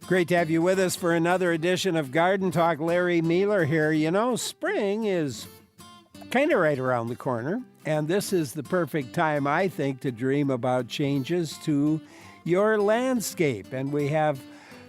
Great to have you with us for another edition of Garden Talk. Larry Mealer here. You know, spring is kind of right around the corner, and this is the perfect time, I think, to dream about changes to your landscape. And we have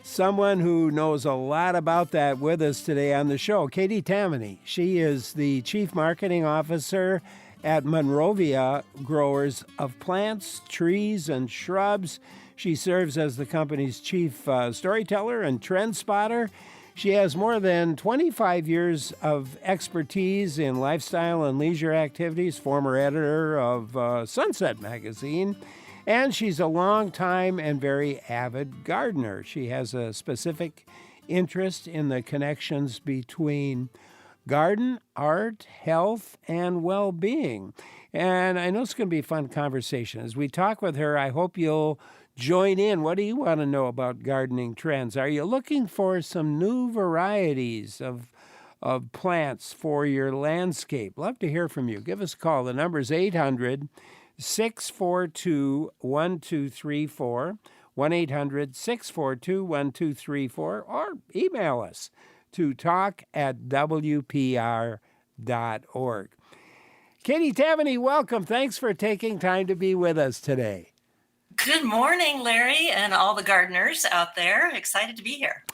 someone who knows a lot about that with us today on the show, Katie Tammany. She is the Chief Marketing Officer at Monrovia Growers of Plants, Trees, and Shrubs. She serves as the company's chief storyteller and trend spotter. She has more than 25 years of expertise in lifestyle and leisure activities, former editor of Sunset Magazine, and she's a long-time and very avid gardener. She has a specific interest in the connections between garden, art, health, and well-being. And I know it's going to be a fun conversation. As we talk with her, I hope you'll join in. What do you want to know about gardening trends? Are you looking for some new varieties of plants for your landscape? Love to hear from you. Give us a call. The number is 800-642-1234, 1-800-642-1234, or email us to talk@wpr.org. Katie Tammany, welcome. Thanks for taking time to be with us today. Good morning, Larry, and all the gardeners out there. Excited to be here.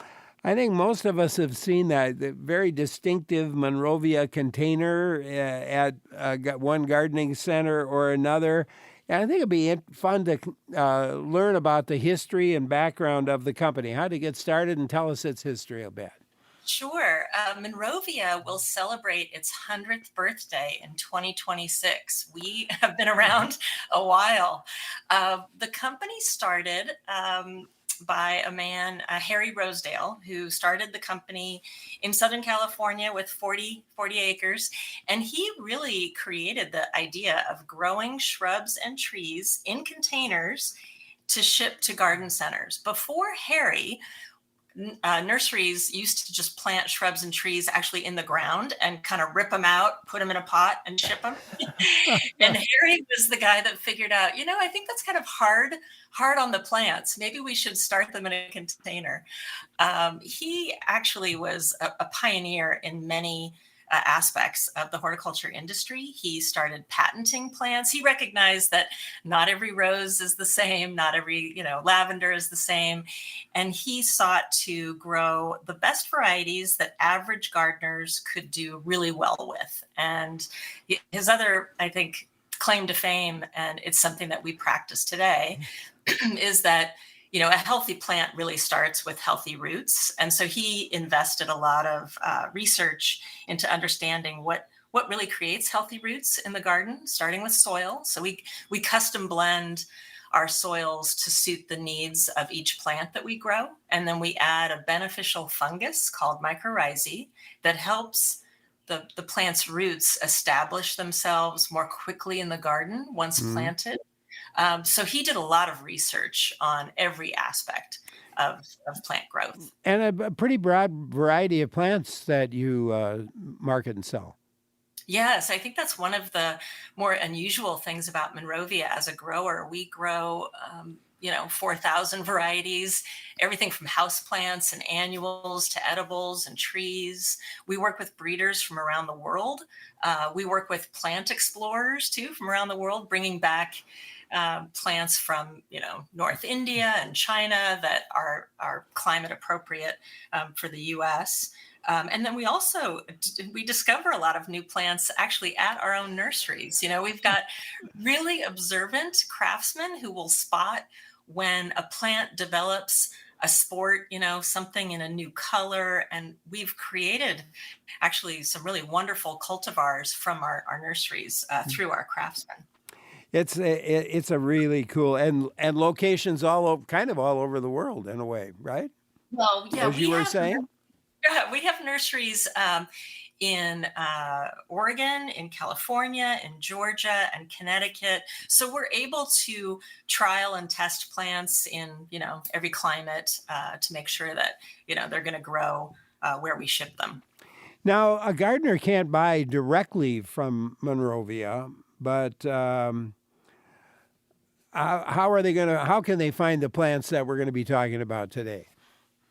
I think most of us have seen that very distinctive Monrovia container at one gardening center or another. And I think it'd be fun to learn about the history and background of the company. How to get started, and tell us its history a bit. Sure. Monrovia will celebrate its 100th birthday in 2026. We have been around a while. The company started by a man, Harry Rosedale, who started the company in Southern California with 40 acres. And he really created the idea of growing shrubs and trees in containers to ship to garden centers. Before Harry, nurseries used to just plant shrubs and trees actually in the ground and kind of rip them out, put them in a pot and ship them. And Harry was the guy that figured out, I think that's kind of hard on the plants. Maybe we should start them in a container. He actually was a pioneer in many aspects of the horticulture industry. He started patenting plants. He recognized that not every rose is the same, not every, lavender is the same. And he sought to grow the best varieties that average gardeners could do really well with. And his other, I think, claim to fame, and it's something that we practice today, is that a healthy plant really starts with healthy roots. And so he invested a lot of research into understanding what really creates healthy roots in the garden, starting with soil. So we custom blend our soils to suit the needs of each plant that we grow. And then we add a beneficial fungus called mycorrhizae that helps the plant's roots establish themselves more quickly in the garden once planted. So he did a lot of research on every aspect of plant growth. And a pretty broad variety of plants that you market and sell. Yes, I think that's one of the more unusual things about Monrovia as a grower. We grow 4,000 varieties, everything from houseplants and annuals to edibles and trees. We work with breeders from around the world. We work with plant explorers, too, from around the world, bringing back plants from North India and China that are climate appropriate for the U.S. And then we discover a lot of new plants actually at our own nurseries. We've got really observant craftsmen who will spot when a plant develops a sport, something in a new color. And we've created actually some really wonderful cultivars from our nurseries through our craftsmen. It's a really cool and locations all over the world in a way, right? Well, yeah, as you were saying. We have nurseries in Oregon, in California, in Georgia, and Connecticut. So we're able to trial and test plants in every climate to make sure that they're going to grow where we ship them. Now, a gardener can't buy directly from Monrovia, but how can they find the plants that we're going to be talking about today?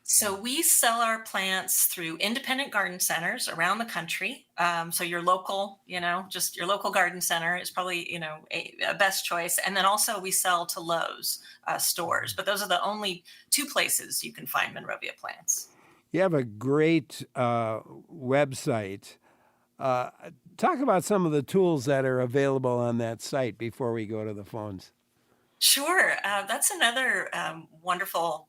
So we sell our plants through independent garden centers around the country. So your local, just your local garden center is probably, a best choice. And then also we sell to Lowe's stores, but those are the only two places you can find Monrovia plants. You have a great website. Uh, Talk about some of the tools that are available on that site before we go to the phones. Sure. That's another wonderful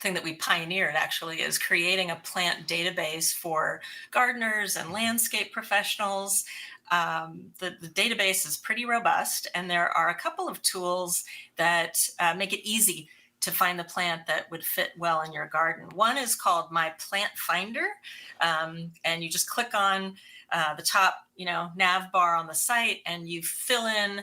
thing that we pioneered, actually, is creating a plant database for gardeners and landscape professionals. The database is pretty robust, and there are a couple of tools that make it easy to find the plant that would fit well in your garden. One is called My Plant Finder, and you just click on the top, nav bar on the site, and you fill in,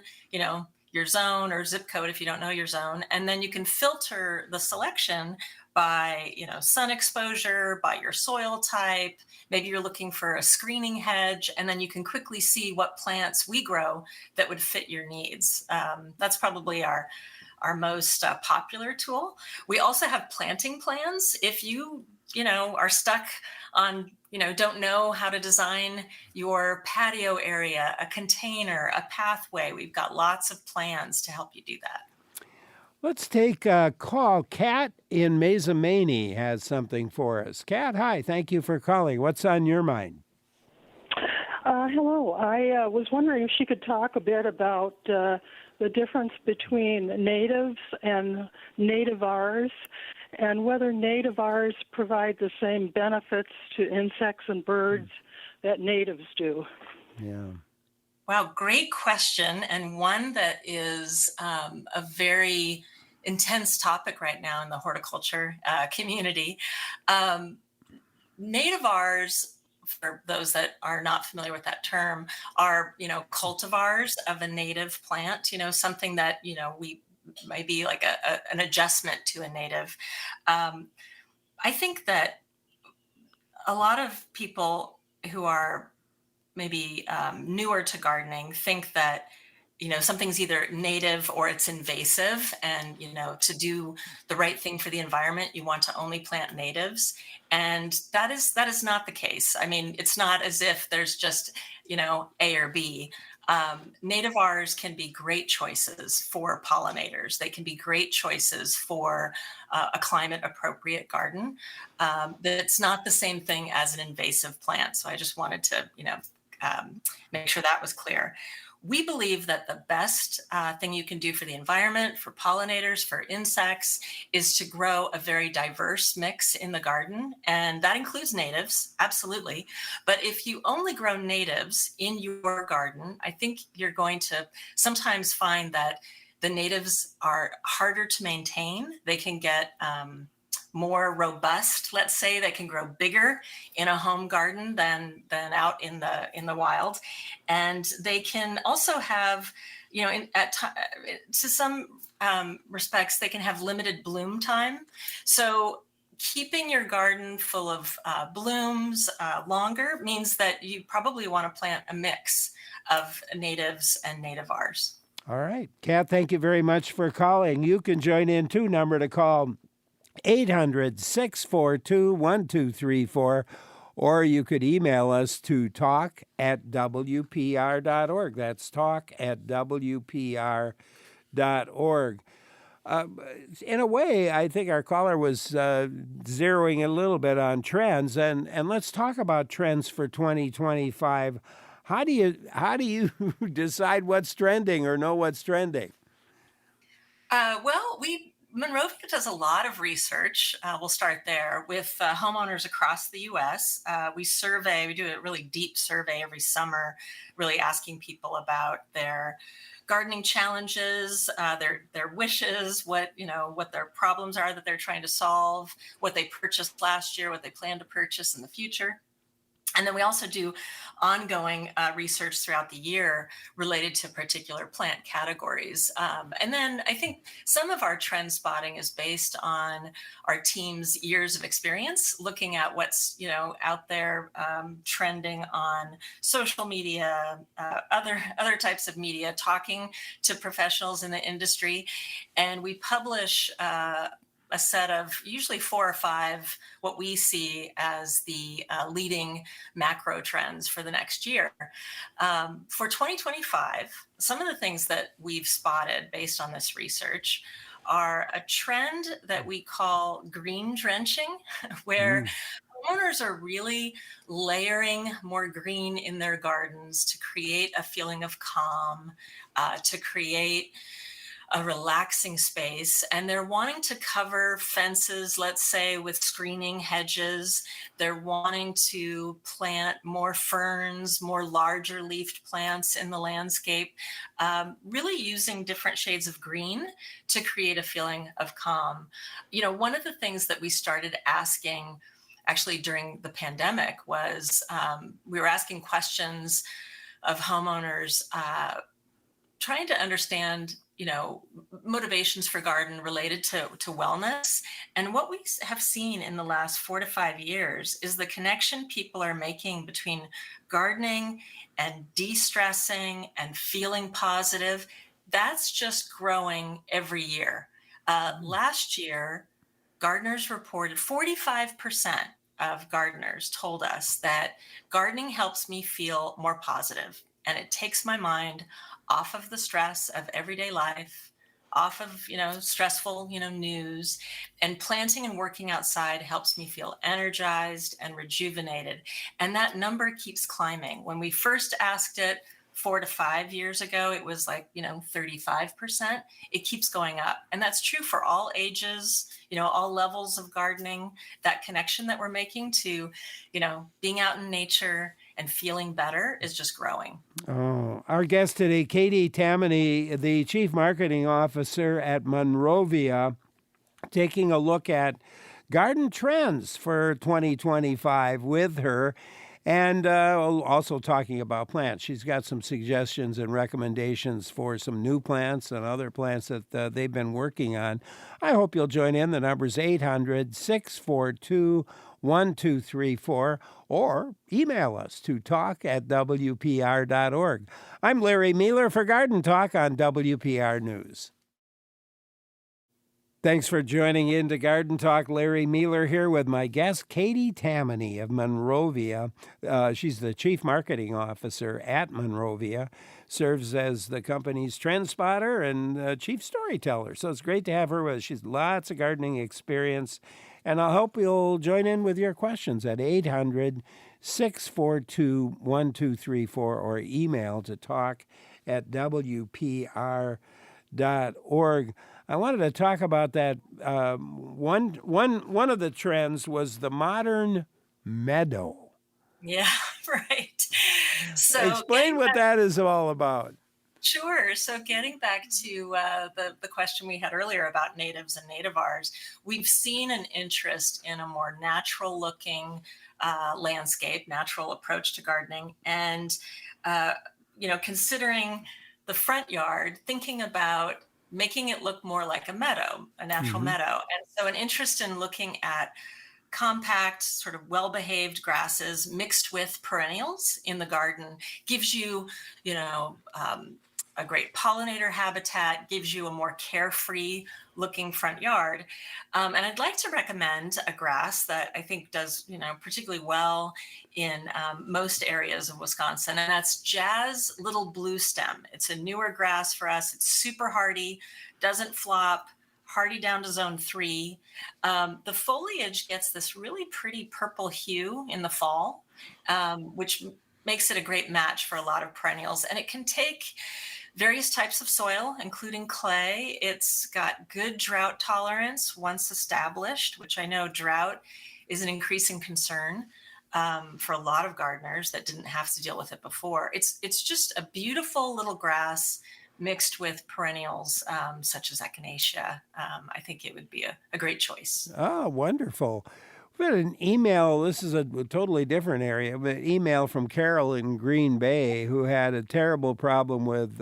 your zone or zip code if you don't know your zone, and then you can filter the selection by sun exposure, by your soil type. Maybe you're looking for a screening hedge, and then you can quickly see what plants we grow that would fit your needs. That's probably our most popular tool. We also have planting plans. If you are stuck on, don't know how to design your patio area, a container, a pathway, we've got lots of plans to help you do that. Let's take a call. Kat in Mazamani has something for us. Kat, hi. Thank you for calling. What's on your mind? Hello. I was wondering if she could talk a bit about the difference between natives and nativars, and whether nativars provide the same benefits to insects and birds that natives do. Yeah. Wow, great question, and one that is a very intense topic right now in the horticulture community. Nativars, for those that are not familiar with that term, are cultivars of a native plant. Something that we might be like an adjustment to a native. I think that a lot of people who are maybe newer to gardening think that something's either native or it's invasive, and to do the right thing for the environment you want to only plant natives, and that is not the case. I mean, it's not as if there's just A or B. Nativars can be great choices for pollinators. They can be great choices for a climate appropriate garden. That's not the same thing as an invasive plant, so I just wanted to make sure that was clear. We believe that the best thing you can do for the environment, for pollinators, for insects, is to grow a very diverse mix in the garden. And that includes natives, absolutely. But if you only grow natives in your garden, I think you're going to sometimes find that the natives are harder to maintain. They can get more robust, let's say. They can grow bigger in a home garden than out in the wild, and they can also have, to some respects, they can have limited bloom time. So keeping your garden full of blooms longer means that you probably want to plant a mix of natives and nativars. All right. Kat, thank you very much for calling. You can join in too. Number to call 800-642-1234, or you could email us to talk@wpr.org. That's talk@wpr.org. In a way, I think our caller was zeroing a little bit on trends, and let's talk about trends for 2025. How do you decide what's trending or know what's trending? Well, Monrovia does a lot of research. We'll start there with homeowners across the U.S. We do a really deep survey every summer, really asking people about their gardening challenges, their wishes, what their problems are that they're trying to solve, what they purchased last year, what they plan to purchase in the future. And then we also do ongoing research throughout the year related to particular plant categories. And then I think some of our trend spotting is based on our team's years of experience, looking at what's out there trending on social media, other types of media, talking to professionals in the industry, and we publish a set of usually 4 or 5 what we see as the leading macro trends for the next year. For 2025, some of the things that we've spotted based on this research are a trend that we call green drenching, where Mm. homeowners are really layering more green in their gardens to create a feeling of calm, to create a relaxing space, and they're wanting to cover fences, let's say, with screening hedges. They're wanting to plant more ferns, more larger leafed plants in the landscape, really using different shades of green to create a feeling of calm. One of the things that we started asking actually during the pandemic was we were asking questions of homeowners, trying to understand, motivations for garden related to wellness. And what we have seen in the last 4 to 5 years is the connection people are making between gardening and de-stressing and feeling positive. That's just growing every year. Last year, gardeners reported 45% of gardeners told us that gardening helps me feel more positive and it takes my mind off of the stress of everyday life, off of, stressful, news. And planting and working outside helps me feel energized and rejuvenated. And that number keeps climbing. When we first asked it 4 to 5 years ago, it was like, 35%. It keeps going up. And that's true for all ages, all levels of gardening. That connection that we're making to, being out in nature and feeling better is just growing. Oh, our guest today, Katie Tammany, the Chief Marketing Officer at Monrovia, taking a look at garden trends for 2025 with her, and also talking about plants. She's got some suggestions and recommendations for some new plants and other plants that they've been working on. I hope you'll join in. The number's 800-642-1234, or email us to talk@wpr.org. I'm Larry Mealer for Garden Talk on WPR News. Thanks for joining in to Garden Talk. Larry Mealer here with my guest, Katie Tammany of Monrovia. She's the Chief Marketing Officer at Monrovia, serves as the company's trend spotter and chief storyteller. So it's great to have her with us. She's lots of gardening experience, and I hope you'll join in with your questions at 800-642-1234 or email to talk@wpr.org. I wanted to talk about that. One of the trends was the modern meadow. Yeah, right. So Explain what that is all about. Sure. So getting back to the question we had earlier about natives and nativars, we've seen an interest in a more natural looking landscape, natural approach to gardening. And, considering the front yard, thinking about making it look more like a meadow, a natural meadow. And so an interest in looking at compact, sort of well-behaved grasses mixed with perennials in the garden gives you, a great pollinator habitat, gives you a more carefree looking front yard. And I'd like to recommend a grass that I think does, particularly well in most areas of Wisconsin, and that's Jazz Little Blue Stem. It's a newer grass for us. It's super hardy, doesn't flop, hardy down to zone 3. The foliage gets this really pretty purple hue in the fall, which makes it a great match for a lot of perennials. And it can take various types of soil, including clay. It's got good drought tolerance once established, which I know drought is an increasing concern for a lot of gardeners that didn't have to deal with it before. It's just a beautiful little grass mixed with perennials such as echinacea. I think it would be a great choice. Oh, wonderful. We had an email. This is a totally different area, but email from Carol in Green Bay, who had a terrible problem with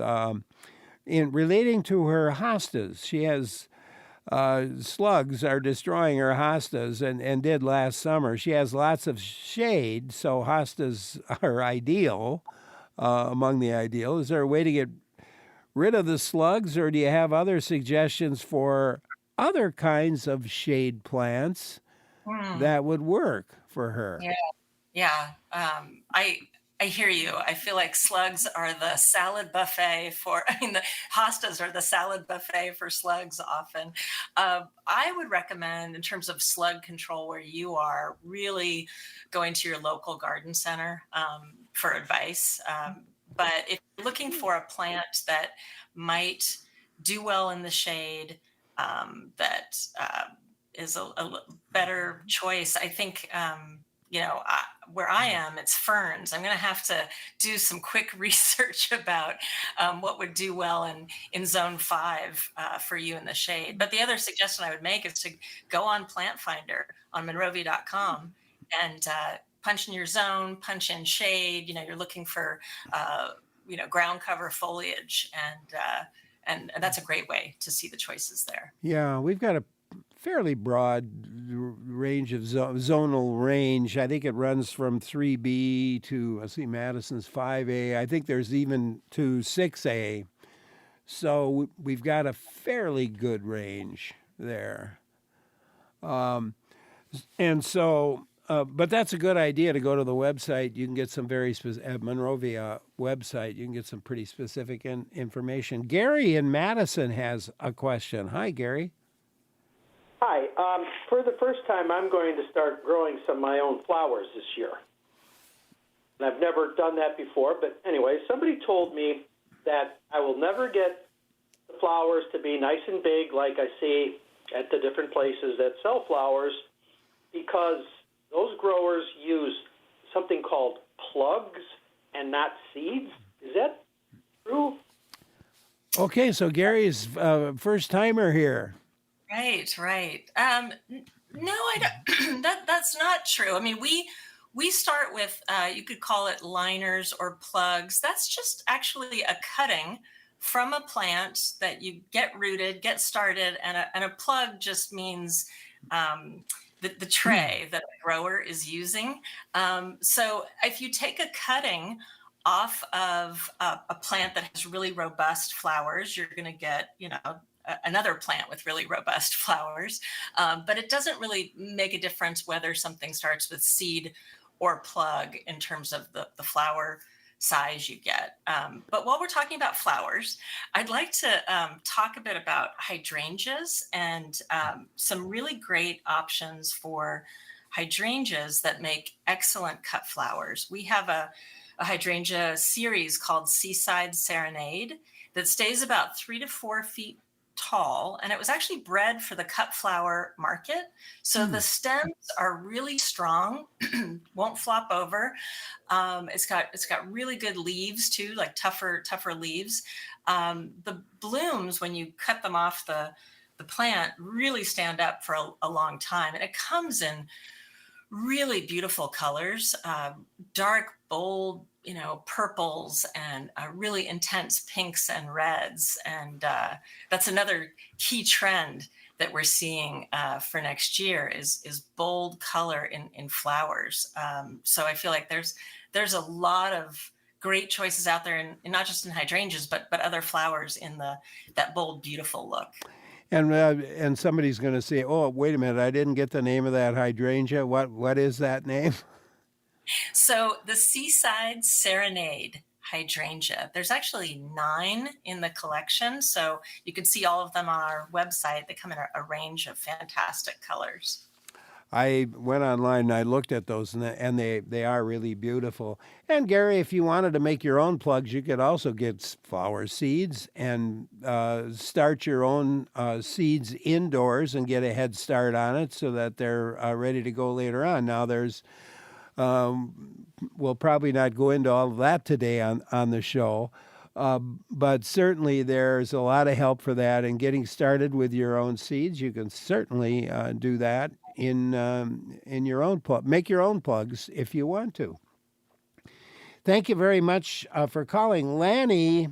in relating to her hostas. She has slugs are destroying her hostas and did last summer. She has lots of shade, so hostas are ideal, among the ideal. Is there a way to get rid of the slugs, or do you have other suggestions for other kinds of shade plants Hmm. that would work for her. Yeah. Yeah, I hear you. I feel like slugs are the salad buffet for. I mean, the hostas are the salad buffet for slugs often. I would recommend, in terms of slug control, where you are, really going to your local garden center for advice. But if you're looking for a plant that might do well in the shade, that is a better choice, I think. Where I am, it's ferns. I'm going to have to do some quick research about what would do well in zone 5 for you in the shade. But the other suggestion I would make is to go on Plant Finder on Monrovia.com and punch in your zone, punch in shade. You're looking for ground cover foliage, and that's a great way to see the choices there. Yeah, we've got a fairly broad range of zonal range. I think it runs from 3B to, let's see, Madison's 5A. I think there's even to 6A. So we've got a fairly good range there. And so, but that's a good idea to go to the website. You can get some very specific, Monrovia website, you can get some pretty specific information. Gary in Madison has a question. Hi, Gary. Hi. For the first time, I'm going to start growing some of my own flowers this year. And I've never done that before, but anyway, somebody told me that I will never get the flowers to be nice and big like I see at the different places that sell flowers, because those growers use something called plugs and not seeds. Is that true? Okay, so Gary's first timer here. Right. No, I don't. That's not true. I mean, we start with you could call it liners or plugs. That's just actually a cutting from a plant that you get rooted, get started, and a plug just means the tray that a grower is using. So if you take a cutting off of a plant that has really robust flowers, you're going to get, another plant with really robust flowers. But it doesn't really make a difference whether something starts with seed or plug in terms of the flower size you get. But while we're talking about flowers, I'd like to talk a bit about hydrangeas and some really great options for hydrangeas that make excellent cut flowers. We have a hydrangea series called Seaside Serenade that stays about 3 to 4 feet tall, and it was actually bred for the cut flower market. So the stems are really strong, won't flop over. It's got really good leaves too, like tougher leaves. The blooms, when you cut them off the plant, really stand up for a long time, and it comes in really beautiful colors, dark, bold, purples, and really intense pinks and reds. And that's another key trend that we're seeing for next year is bold color in flowers. So I feel like there's a lot of great choices out there, and not just in hydrangeas, but other flowers in that bold, beautiful look. And somebody's going to say, "Oh, wait a minute! I didn't get the name of that hydrangea. What is that name?" So the Seaside Serenade hydrangea. There's actually 9 in the collection, so you can see all of them on our website. They come in a range of fantastic colors. I went online and I looked at those, and they are really beautiful. And Gary, if you wanted to make your own plugs, you could also get flower seeds and start your own seeds indoors and get a head start on it so that they're ready to go later on. Now we'll probably not go into all of that today on the show. But certainly there's a lot of help for that, and getting started with your own seeds. You can certainly do that in your own plug. Make your own plugs if you want to. Thank you very much for calling. Lanny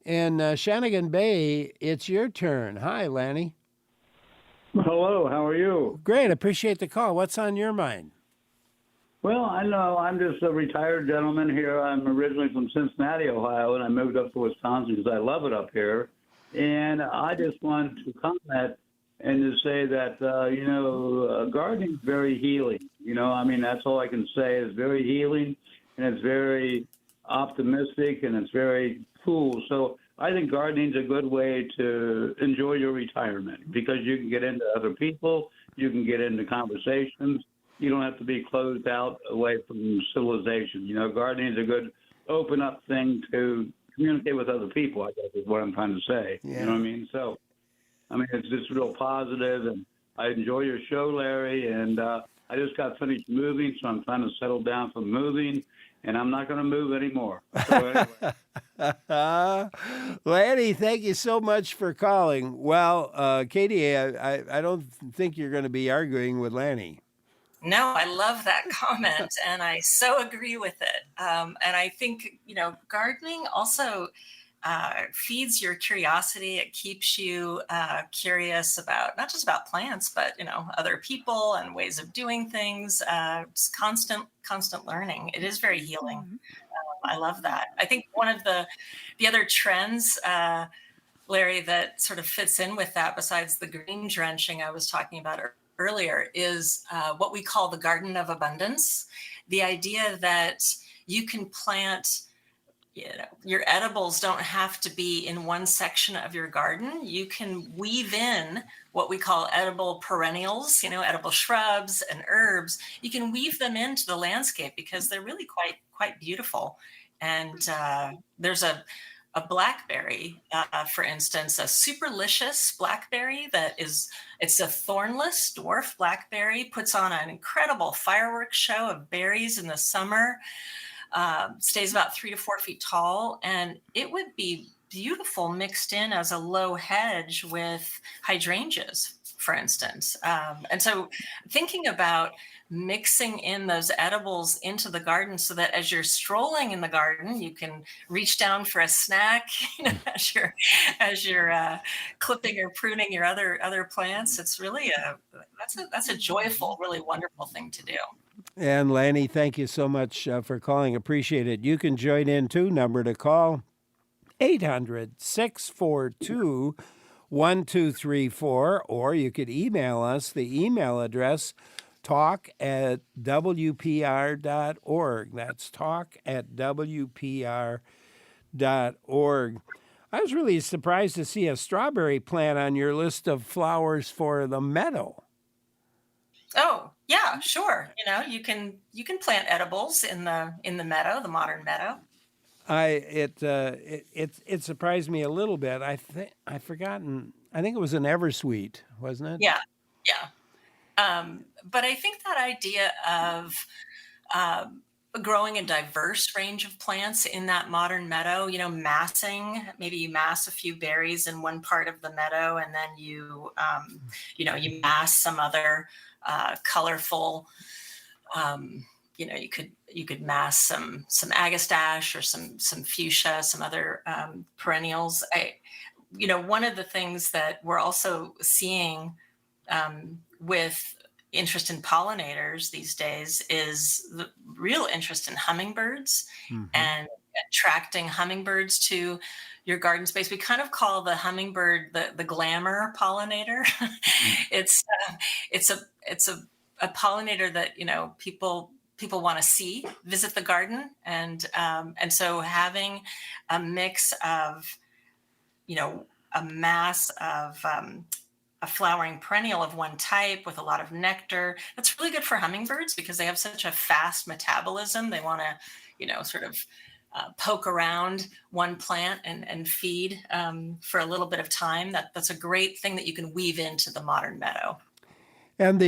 in Shanigan Bay, it's your turn. Hi, Lanny. Hello, how are you? Great, appreciate the call. What's on your mind? Well, I know I'm just a retired gentleman here. I'm originally from Cincinnati, Ohio, and I moved up to Wisconsin because I love it up here. And I just want to comment and to say that, gardening is very healing. That's all I can say is very healing, and it's very optimistic, and it's very cool. So I think gardening is a good way to enjoy your retirement because you can get into other people, you can get into conversations. You don't have to be closed out away from civilization. Gardening is a good open up thing to communicate with other people, I guess is what I'm trying to say. Yeah. You know what I mean? So, it's just real positive, and I enjoy your show, Larry, and I just got finished moving, so I'm trying to settle down from moving, and I'm not going to move anymore. So anyway. Lanny, thank you so much for calling. Well, Katie, I don't think you're going to be arguing with Lanny. No, I love that comment, and I so agree with it. And I think, gardening also feeds your curiosity. It keeps you curious about not just about plants, but other people and ways of doing things. Just constant learning. It is very healing. I love that. I think one of the other trends, Larry, that sort of fits in with that, besides the green drenching I was talking about earlier, is what we call the garden of abundance. The idea that you can plant, your edibles don't have to be in one section of your garden. You can weave in what we call edible perennials, edible shrubs and herbs. You can weave them into the landscape because they're really quite beautiful. And there's a blackberry, for instance, a superlicious blackberry it's a thornless dwarf blackberry, puts on an incredible fireworks show of berries in the summer, stays about 3 to 4 feet tall, and it would be beautiful mixed in as a low hedge with hydrangeas, for instance. And so thinking about mixing in those edibles into the garden so that as you're strolling in the garden, you can reach down for a snack, as you're clipping or pruning your other plants. It's really that's a joyful, really wonderful thing to do. And Lanny, thank you so much for calling. Appreciate it. You can join in too. Number to call 800-642-1234, or you could email us. The email address talk@wpr.org. That's talk@wpr.org. I was really surprised to see a strawberry plant on your list of flowers for the meadow. Oh, yeah, sure. You can plant edibles in the meadow, the modern meadow. It surprised me a little bit. I've forgotten. I think it was an eversweet, wasn't it? Yeah. But I think that idea of growing a diverse range of plants in that modern meadow, massing, maybe you mass a few berries in one part of the meadow, and then you mass some other colorful, you could mass some agastache or some fuchsia, some other perennials. One of the things that we're also seeing with interest in pollinators these days is the real interest in hummingbirds, and attracting hummingbirds to your garden space. We kind of call the hummingbird the glamour pollinator. It's a pollinator that people want to see, visit the garden, and so having a mix of a mass of a flowering perennial of one type with a lot of nectar. That's really good for hummingbirds because they have such a fast metabolism. They want to, sort of poke around one plant and feed for a little bit of time. That's a great thing that you can weave into the modern meadow. And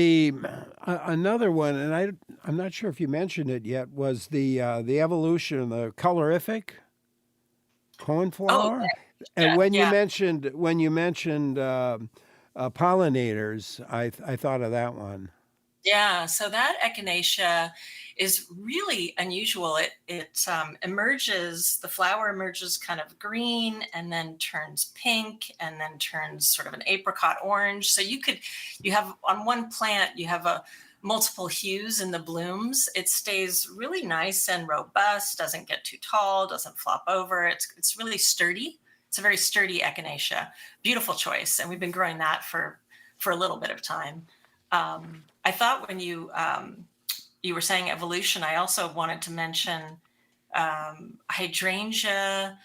another one, and I'm not sure if you mentioned it yet, was the evolution, the colorific coneflower. And when you mentioned pollinators, I thought of that one. Yeah, so that echinacea is really unusual. It emerges, the flower emerges kind of green and then turns pink and then turns sort of an apricot orange. So you have on one plant, you have multiple hues in the blooms. It stays really nice and robust, doesn't get too tall, doesn't flop over. It's really sturdy. It's a very sturdy echinacea. Beautiful choice. And we've been growing that for for a little bit of time. I thought when you were saying evolution, I also wanted to mention hydrangea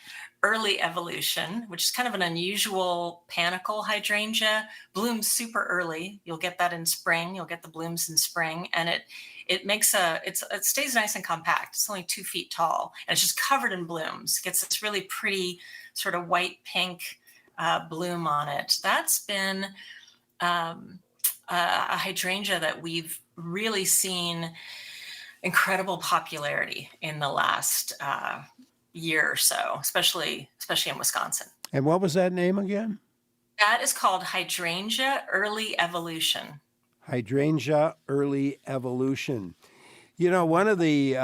early evolution, which is kind of an unusual panicle hydrangea. Blooms super early. You'll get that in spring. You'll get the blooms in spring, and it stays nice and compact. It's only 2 feet tall, and it's just covered in blooms. It gets this really pretty sort of white pink bloom on it. That's been a hydrangea that we've really seen incredible popularity in the last year or so, especially in Wisconsin. And what was that name again? That is called hydrangea early evolution. Hydrangea early evolution. You know, one of the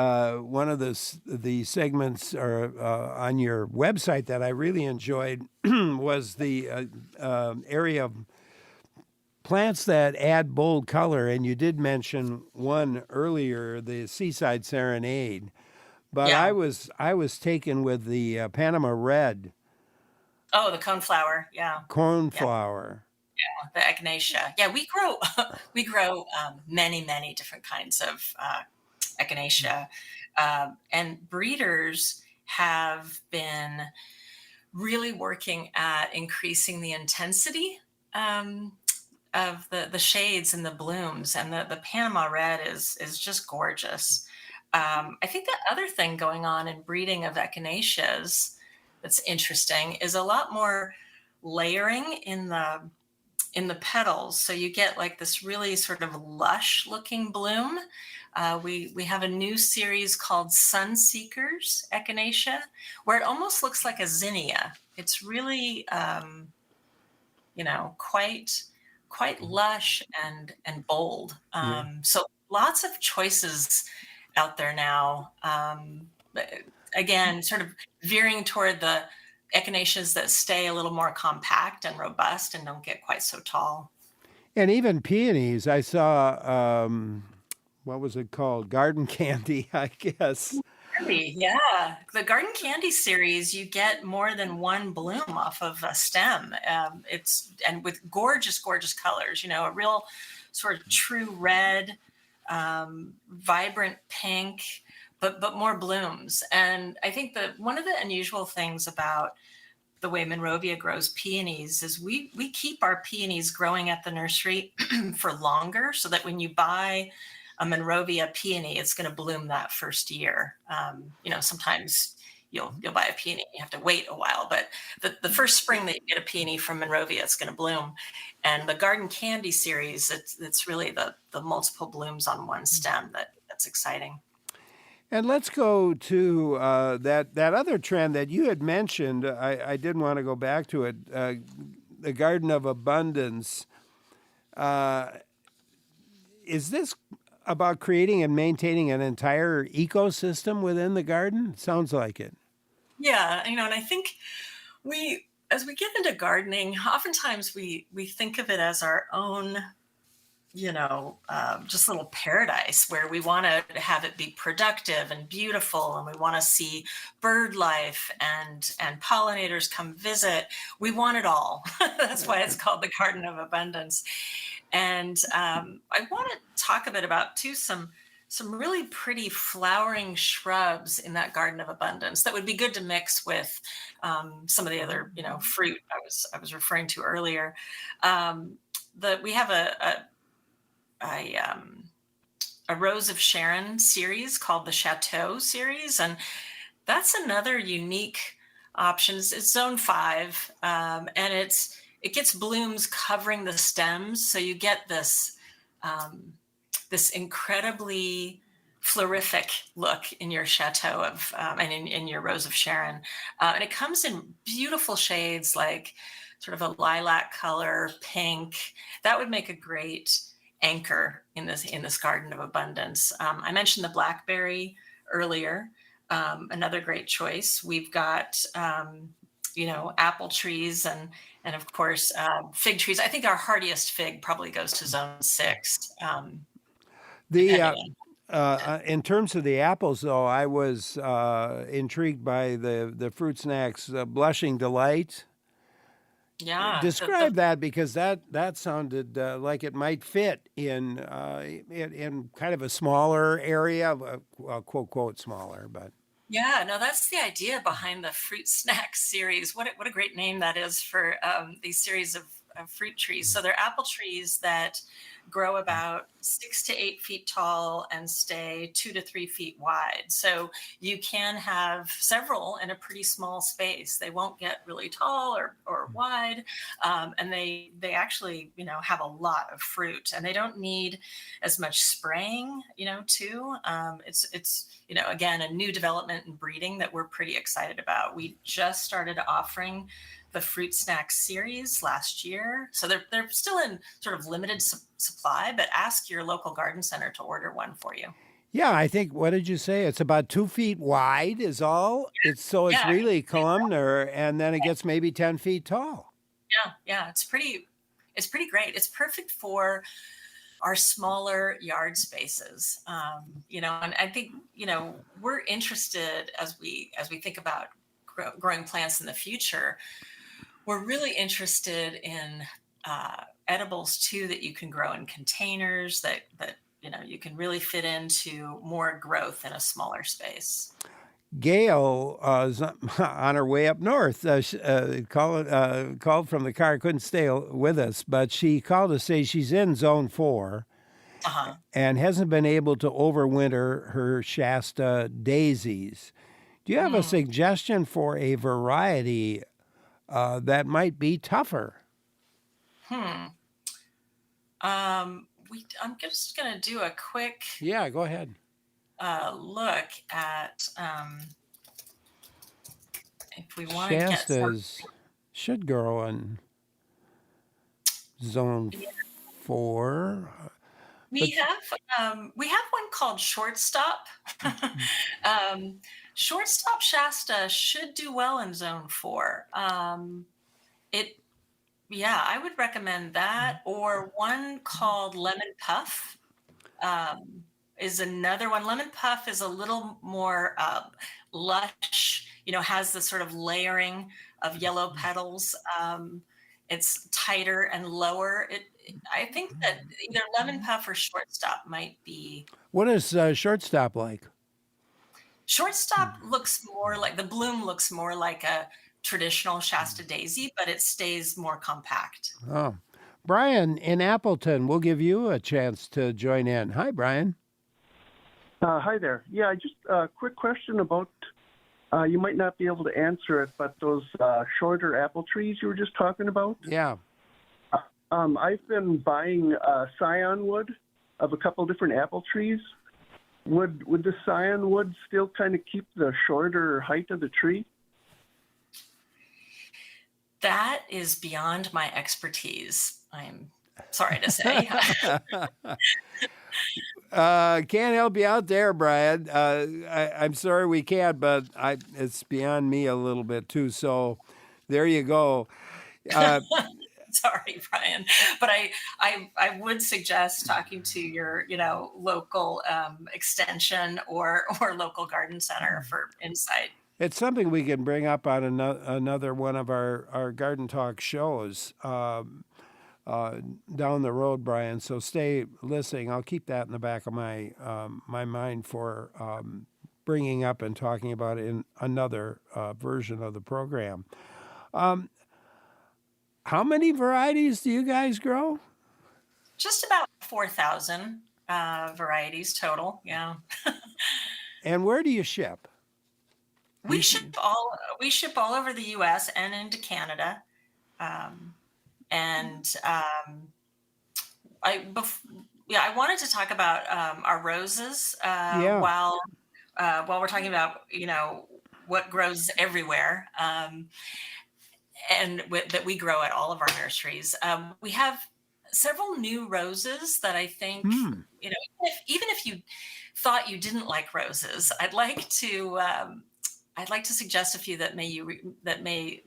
segments or on your website that I really enjoyed was the area of plants that add bold color, and you did mention one earlier, the Seaside Serenade. But Yeah. I was taken with the Panama Red Oh, the coneflower. Yeah. cornflower. The echinacea. Yeah, we grow many different kinds of echinacea, and breeders have been really working at increasing the intensity of the shades and the blooms, and the Panama Red is just gorgeous. I think the other thing going on in breeding of echinaceas that's interesting is a lot more layering in the petals, so you get like this really sort of lush looking bloom. We have a new series called Sun Seekers Echinacea, where it almost looks like a zinnia. It's really quite lush and bold. So lots of choices out there now. Again, sort of veering toward the echinaceas that stay a little more compact and robust and don't get quite so tall. And even peonies. I saw, what was it called? Garden candy, I guess. Yeah, the Garden Candy series, you get more than one bloom off of a stem. And with gorgeous colors. You know, a real sort of true red, vibrant pink, but more blooms. And I think that one of the unusual things about the way Monrovia grows peonies is we keep our peonies growing at the nursery for longer, so that when you buy a Monrovia peony, it's going to bloom that first year. Sometimes you'll buy a peony, you have to wait a while, but the first spring that you get a peony from Monrovia, it's going to bloom. And the Garden Candy series, it's really the multiple blooms on one stem that's exciting. And let's go to that other trend that you had mentioned. I did want to go back to it. The Garden of Abundance. Is this about creating and maintaining an entire ecosystem within the garden? Sounds like it. Yeah, and I think as we get into gardening, oftentimes we think of it as our own, just little paradise where we want to have it be productive and beautiful, and we want to see bird life and pollinators come visit. We want it all. That's why it's called the Garden of Abundance. And I want to talk a bit about too some really pretty flowering shrubs in that Garden of Abundance that would be good to mix with some of the other fruit I was referring to earlier. We have a Rose of Sharon series called the Chateau series, and that's another unique option. It's zone 5, and it gets blooms covering the stems, so you get this incredibly florific look in your chateau and in your Rose of Sharon, and it comes in beautiful shades like sort of a lilac color, pink. That would make a great anchor in this Garden of Abundance. I mentioned the blackberry earlier, another great choice. We've got apple trees and of course fig trees. I think our hardiest fig probably goes to zone 6. In terms of the apples, though, I was intrigued by the Fruit Snacks Blushing Delight. Yeah. Describe that, because that sounded like it might fit in kind of a smaller area, well, quote quote smaller, but Yeah, no, that's the idea behind the fruit snack series. What a great name that is for these series of fruit trees. So they're apple trees that grow about 6 to 8 feet tall and stay 2 to 3 feet wide. So you can have several in a pretty small space. They won't get really tall or wide, and they actually have a lot of fruit, and they don't need as much spraying. Too. It's again, a new development in breeding that we're pretty excited about. We just started offering the fruit snack series last year, so they're still in sort of limited supply. But ask your local garden center to order one for you. yeah, I think, what did you say? It's about 2 feet wide is all. It's Yeah, really columnar, and then it gets maybe 10 feet tall. yeah. It's pretty great. It's perfect for our smaller yard spaces. And I think we're interested as we think about growing plants in the future. We're really interested in edibles too, that you can grow in containers that you can really fit into more growth in a smaller space. Gail is on her way up north. Called from the car. Couldn't stay with us, but she called to say she's in Zone 4 Uh-huh. and hasn't been able to overwinter her Shasta daisies. Do you have a suggestion for a variety that might be tougher? I'm just going to do a quick Yeah, go ahead. look at if we want to get some. Shastas should grow in Zone 4. We have one called Shortstop. Shortstop Shasta should do well in Zone 4. I would recommend that, or one called Lemon Puff is another one. Lemon Puff is a little more lush, has the sort of layering of yellow petals. It's tighter and lower. I think that either Lemon Puff or Shortstop might be. What is Shortstop like? Shortstop looks more like, the bloom looks more like a traditional Shasta daisy, but it stays more compact. Oh, Brian in Appleton, we'll give you a chance to join in. Hi, Brian. Hi there. Yeah, just a quick question about, you might not be able to answer it, but those shorter apple trees you were just talking about. Yeah. I've been buying scion wood of a couple different apple trees. Would the scion wood still kind of keep the shorter height of the tree? That is beyond my expertise, I'm sorry to say. Can't help you out there, Brian. I'm sorry we can't, but it's beyond me a little bit too. So there you go. Sorry, Brian, but I would suggest talking to your local extension or local garden center for insight. It's something we can bring up on another one of our Garden Talk shows down the road, Brian. So stay listening. I'll keep that in the back of my my mind for bringing up and talking about it in another version of the program. How many varieties do you guys grow? Just about 4,000 varieties total. Yeah. And where do you ship? We ship all over the U.S. and into Canada, I wanted to talk about our roses while we're talking about what grows everywhere, and that we grow at all of our nurseries. We have several new roses that I think even if you thought you didn't like roses, I'd like to suggest a few that may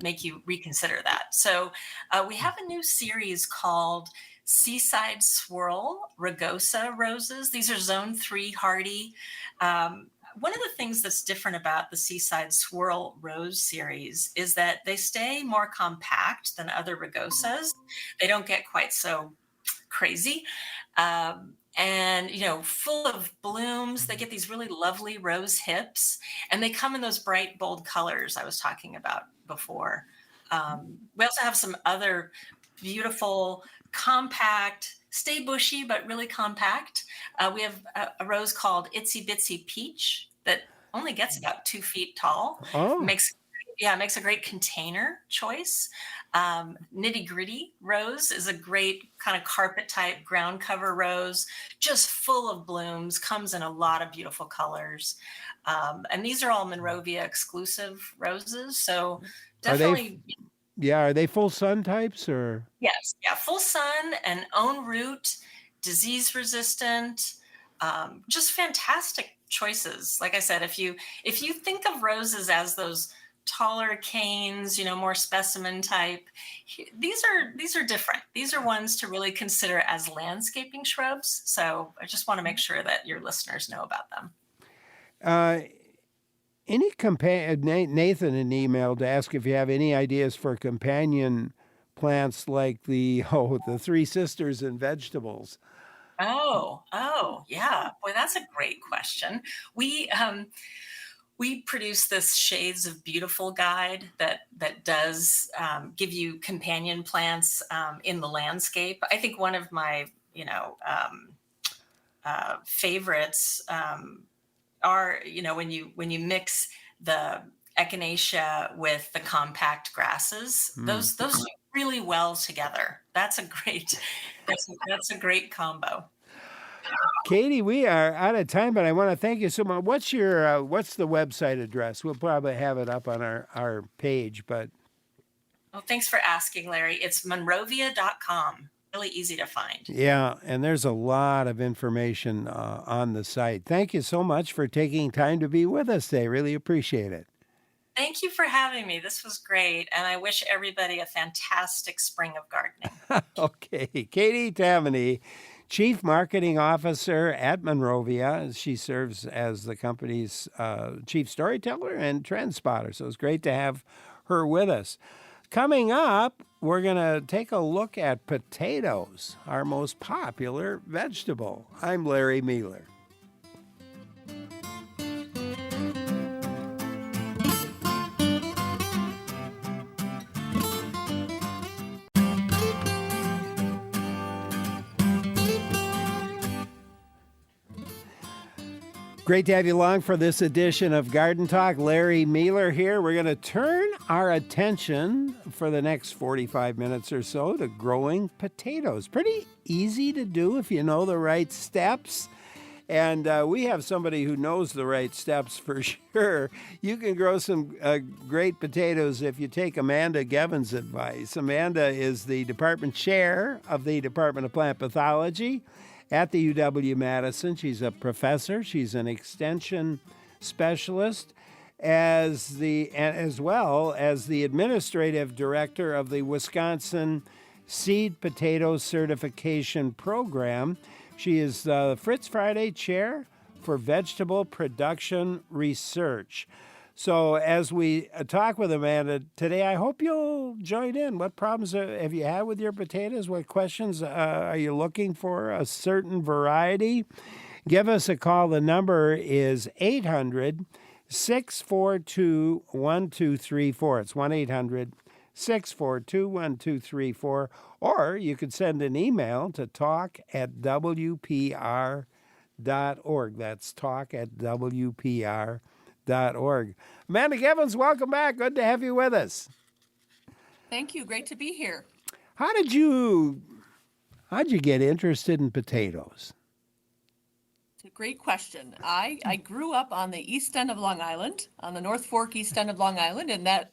make you reconsider that. So we have a new series called Seaside Swirl Rugosa roses. These are Zone 3 hardy. one of the things that's different about the Seaside Swirl Rose series is that they stay more compact than other rugosas. They don't get quite so crazy. And, full of blooms. They get these really lovely rose hips, and they come in those bright, bold colors I was talking about before. We also have some other beautiful, compact, stay bushy, but really compact. We have a rose called Itsy Bitsy Peach that only gets about 2 feet tall. Oh, Makes a great container choice. Nitty Gritty Rose is a great kind of carpet type ground cover rose, just full of blooms, comes in a lot of beautiful colors. And these are all Monrovia exclusive roses. So are they? definitely, Yeah, are they full sun types or? yes, yeah, full sun and own root, disease resistant, just fantastic choices. Like I said, if you think of roses as those taller canes, more specimen type, these are different. These are ones to really consider as landscaping shrubs. So I just want to make sure that your listeners know about them. Uh, Nathan an email to ask if you have any ideas for companion plants like the Three Sisters in vegetables. Oh, yeah. Boy, that's a great question. We produce this Shades of Beautiful guide that does give you companion plants in the landscape. I think one of my favorites are when you mix the echinacea with the compact grasses. Those do really well together. That's a great combo. Katie, we are out of time, but I want to thank you so much. What's the website address? We'll probably have it up on our page, but. Well, thanks for asking, Larry. It's monrovia.com. Really easy to find. Yeah, and there's a lot of information on the site. Thank you so much for taking time to be with us today. Really appreciate it. Thank you for having me. This was great, and I wish everybody a fantastic spring of gardening. Okay, Katie Tammany, Chief Marketing Officer at Monrovia. She serves as the company's chief storyteller and trend spotter, so it's great to have her with us. Coming up, we're going to take a look at potatoes, our most popular vegetable. I'm Larry Mealer. Great to have you along for this edition of Garden Talk. Larry Mealer here. We're going to turn our attention for the next 45 minutes or so to growing potatoes. Pretty easy to do if you know the right steps. And we have somebody who knows the right steps for sure. You can grow some great potatoes if you take Amanda Gevin's advice. Amanda is the department chair of the Department of Plant Pathology at the UW-Madison. She's a professor. She's an extension specialist, as well as the administrative director of the Wisconsin Seed Potato Certification Program. She is the Fritz Friday Chair for Vegetable Production Research. So as we talk with Amanda today, I hope you'll join in. What problems have you had with your potatoes? What questions are you looking for? A certain variety? Give us a call. The number is 800-642-1234. It's 1-800-642-1234. Or you could send an email to talk@wpr.org. That's talk@wpr.org. Amanda Gevins, welcome back. Good to have you with us. Thank you. Great to be here. How'd you get interested in potatoes? It's a great question. I grew up on the east end of Long Island, on the North Fork east end of Long Island, and that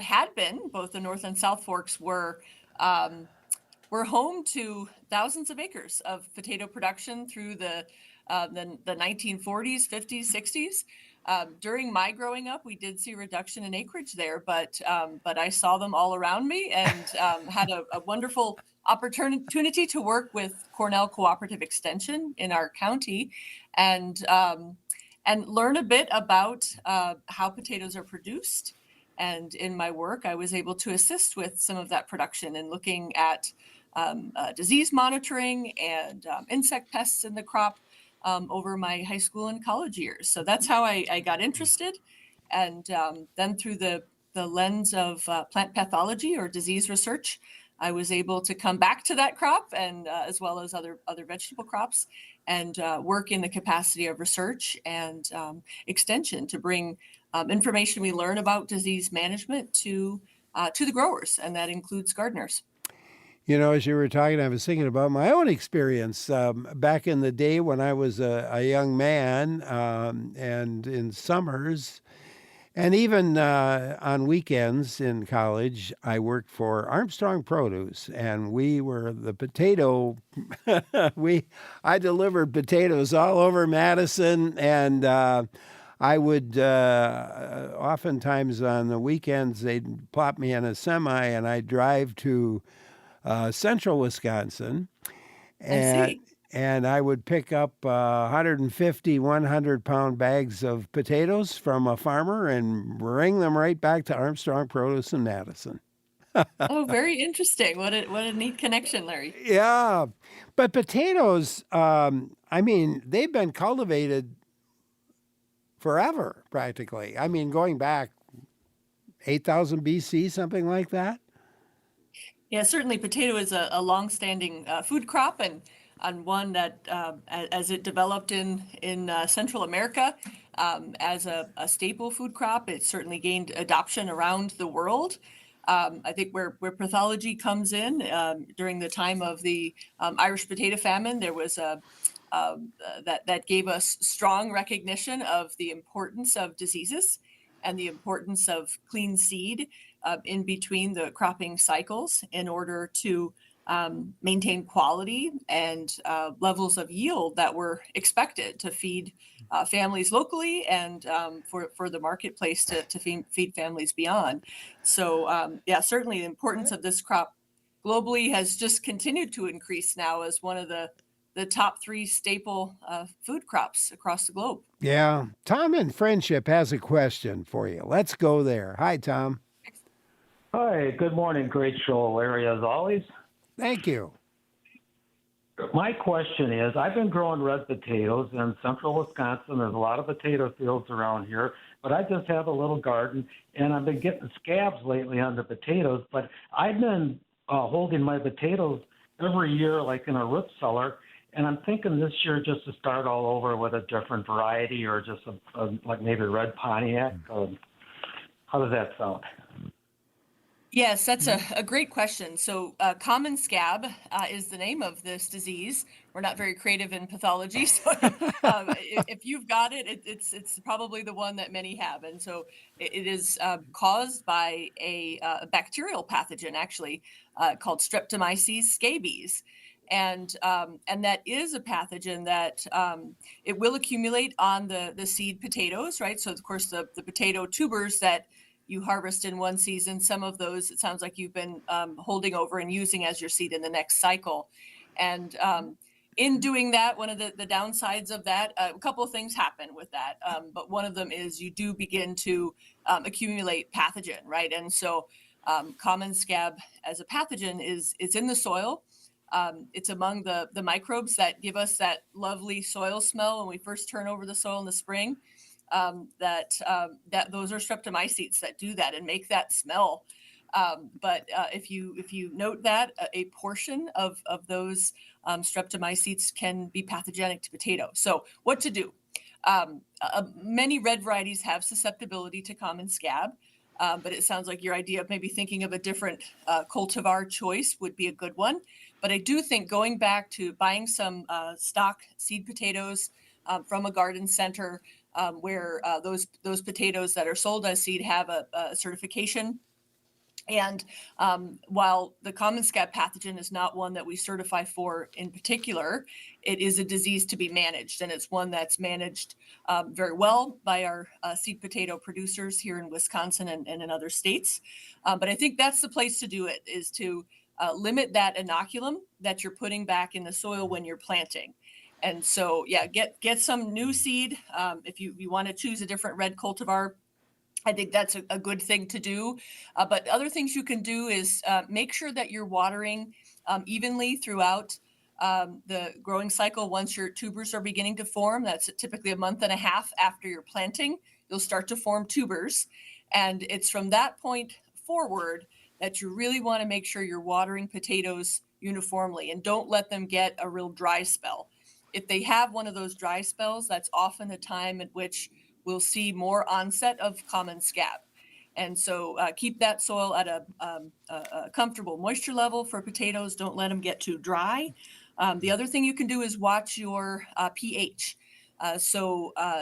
had been, both the North and South Forks were home to thousands of acres of potato production through the 1940s, 50s, 60s. During my growing up, we did see a reduction in acreage there, but I saw them all around me and had a wonderful opportunity to work with Cornell Cooperative Extension in our county, and and learn a bit about how potatoes are produced. And in my work, I was able to assist with some of that production and looking at disease monitoring and insect pests in the crop over my high school and college years. So that's how I got interested. And then through the lens of plant pathology or disease research, I was able to come back to that crop and as well as other vegetable crops and work in the capacity of research and extension to bring information we learn about disease management to the growers, and that includes gardeners. You know, as you were talking, I was thinking about my own experience back in the day when I was a young man, and in summers, and even on weekends in college, I worked for Armstrong Produce, and we were the potato. I delivered potatoes all over Madison, and I would oftentimes on the weekends they'd plop me in a semi, and I'd drive to central Wisconsin, I see. and I would pick up 150, 100-pound bags of potatoes from a farmer and bring them right back to Armstrong Produce in Madison. Oh, very interesting. What a neat connection, Larry. Yeah, but potatoes, I mean, they've been cultivated forever, practically. I mean, going back 8,000 BC, something like that. Yeah, certainly potato is a longstanding food crop and one that as it developed in Central America as a staple food crop, it certainly gained adoption around the world. I think where pathology comes in during the time of the Irish potato famine, there was that gave us strong recognition of the importance of diseases and the importance of clean seed in between the cropping cycles in order to maintain quality and levels of yield that were expected to feed families locally and for the marketplace to feed families beyond. So yeah, certainly the importance of this crop globally has just continued to increase now as one of the top 3 staple food crops across the globe. Yeah. Tom in Friendship has a question for you. Let's go there. Hi, Tom. Hi, good morning. Great show, Larry, as always. Thank you. My question is, I've been growing red potatoes in central Wisconsin. There's a lot of potato fields around here, but I just have a little garden, and I've been getting scabs lately on the potatoes, but I've been holding my potatoes every year like in a root cellar, and I'm thinking this year just to start all over with a different variety or just like maybe red Pontiac. How does that sound? Yes, that's a great question. So common scab is the name of this disease. We're not very creative in pathology, so if you've got it, it's probably the one that many have. And so it is caused by a bacterial pathogen, actually, called Streptomyces scabies. And that is a pathogen that it will accumulate on the seed potatoes, right? So, of course, the potato tubers that you harvest in one season, some of those, it sounds like you've been holding over and using as your seed in the next cycle. And in doing that, one of the downsides of that, a couple of things happen with that. But one of them is you do begin to accumulate pathogen, right? And so common scab as a pathogen is in the soil. It's among the microbes that give us that lovely soil smell when we first turn over the soil in the spring. That those are streptomycetes that do that and make that smell. But if you note that a portion of those streptomycetes can be pathogenic to potato. So what to do? Many red varieties have susceptibility to common scab. But it sounds like your idea of maybe thinking of a different cultivar choice would be a good one. But I do think going back to buying some stock seed potatoes from a garden center where those potatoes that are sold as seed have a certification. And while the common scab pathogen is not one that we certify for in particular, it is a disease to be managed, and it's one that's managed very well by our seed potato producers here in Wisconsin and in other states. But I think that's the place to do it, is to limit that inoculum that you're putting back in the soil when you're planting. And so, yeah, get some new seed. If you want to choose a different red cultivar, I think that's a good thing to do. But other things you can do is make sure that you're watering evenly throughout the growing cycle. Once your tubers are beginning to form, that's typically a month and a half after your planting, you'll start to form tubers. And it's from that point forward that you really want to make sure you're watering potatoes uniformly and don't let them get a real dry spell. If they have one of those dry spells, that's often a time at which we'll see more onset of common scab. And so keep that soil at a comfortable moisture level for potatoes. Don't let them get too dry. The other thing you can do is watch your pH.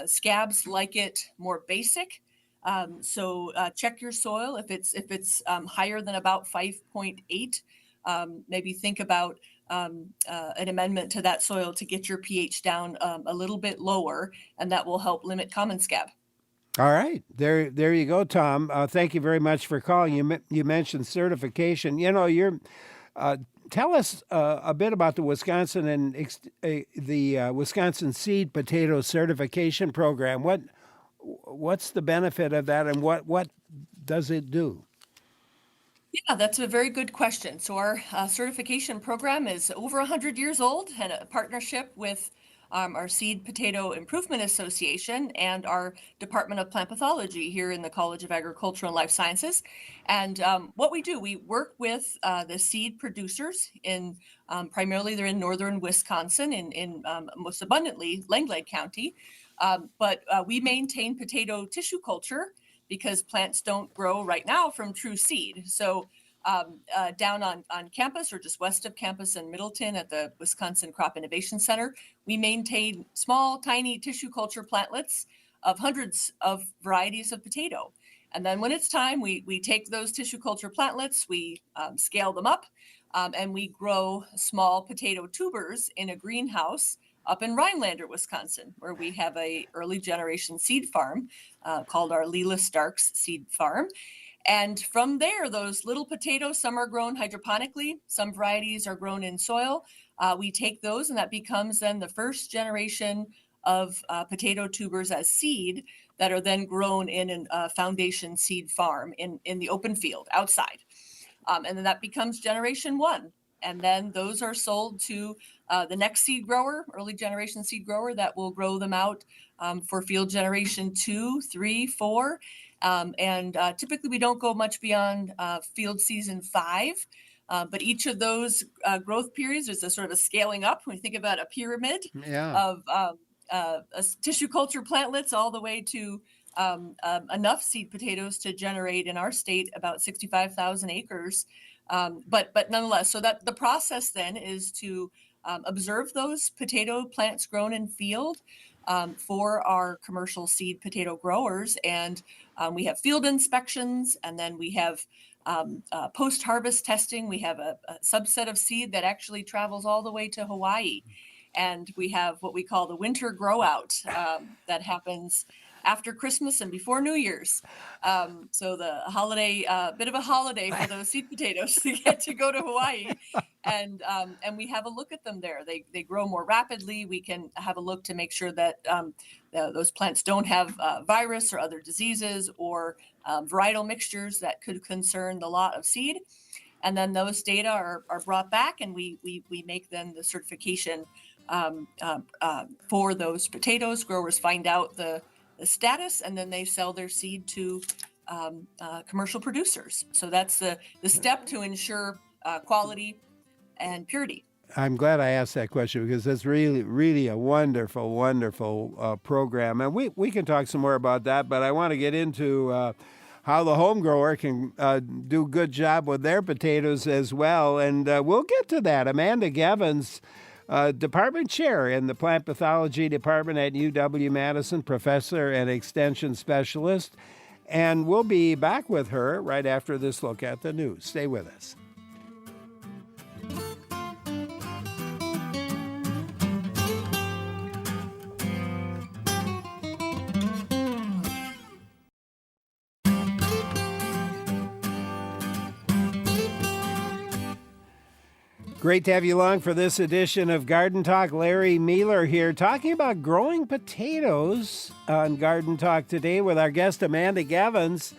Scabs like it more basic. So check your soil. If it's higher than about 5.8, maybe think about an amendment to that soil to get your pH down a little bit lower, and that will help limit common scab. All right, there you go, Tom. Thank you very much for calling. You mentioned certification. Tell us a bit about the Wisconsin the Wisconsin Seed Potato Certification Program. What's the benefit of that, and what does it do? Yeah, that's a very good question. So our certification program is over 100 years old and a partnership with our Seed Potato Improvement Association and our Department of Plant Pathology here in the College of Agricultural and Life Sciences. And what we do, we work with the seed producers in primarily they're in northern Wisconsin, in most abundantly Langlade County. But we maintain potato tissue culture because plants don't grow right now from true seed. So down on campus or just west of campus in Middleton at the Wisconsin Crop Innovation Center, we maintain small, tiny tissue culture plantlets of hundreds of varieties of potato. And then when it's time, we take those tissue culture plantlets, we scale them up, and we grow small potato tubers in a greenhouse up in Rhinelander, Wisconsin, where we have a early generation seed farm called our Leela Starks Seed Farm. And from there, those little potatoes, some are grown hydroponically, some varieties are grown in soil. We take those, and that becomes then the first generation of potato tubers as seed that are then grown in a foundation seed farm in the open field outside. And then that becomes generation one. And then those are sold to the next seed grower, early generation seed grower, that will grow them out for field generation 2, 3, 4. And typically we don't go much beyond field season 5. But each of those growth periods is a sort of a scaling up. When you think about a pyramid of tissue culture plantlets all the way to enough seed potatoes to generate in our state about 65,000 acres. But nonetheless, so that the process then is to observe those potato plants grown in field for our commercial seed potato growers. And we have field inspections, and then we have post-harvest testing. We have a subset of seed that actually travels all the way to Hawaii. And we have what we call the winter grow out that happens after Christmas and before New Year's. So the holiday, bit of a holiday for those seed potatoes to get to go to Hawaii. And we have a look at them there. They grow more rapidly. We can have a look to make sure that those plants don't have virus or other diseases or varietal mixtures that could concern the lot of seed. And then those data are brought back, and we make then the certification for those potatoes. Growers find out the status, and then they sell their seed to commercial producers. So that's the step to ensure quality and purity. I'm glad I asked that question because it's really, really a wonderful, wonderful program. And we can talk some more about that, but I want to get into how the home grower can do a good job with their potatoes as well. And we'll get to that. Amanda Gevins, Department Chair in the Plant Pathology Department at UW-Madison, Professor and Extension Specialist. And we'll be back with her right after this look at the news. Stay with us. Great to have you along for this edition of Garden Talk. Larry Mealer here, talking about growing potatoes on Garden Talk today with our guest Amanda Gevins,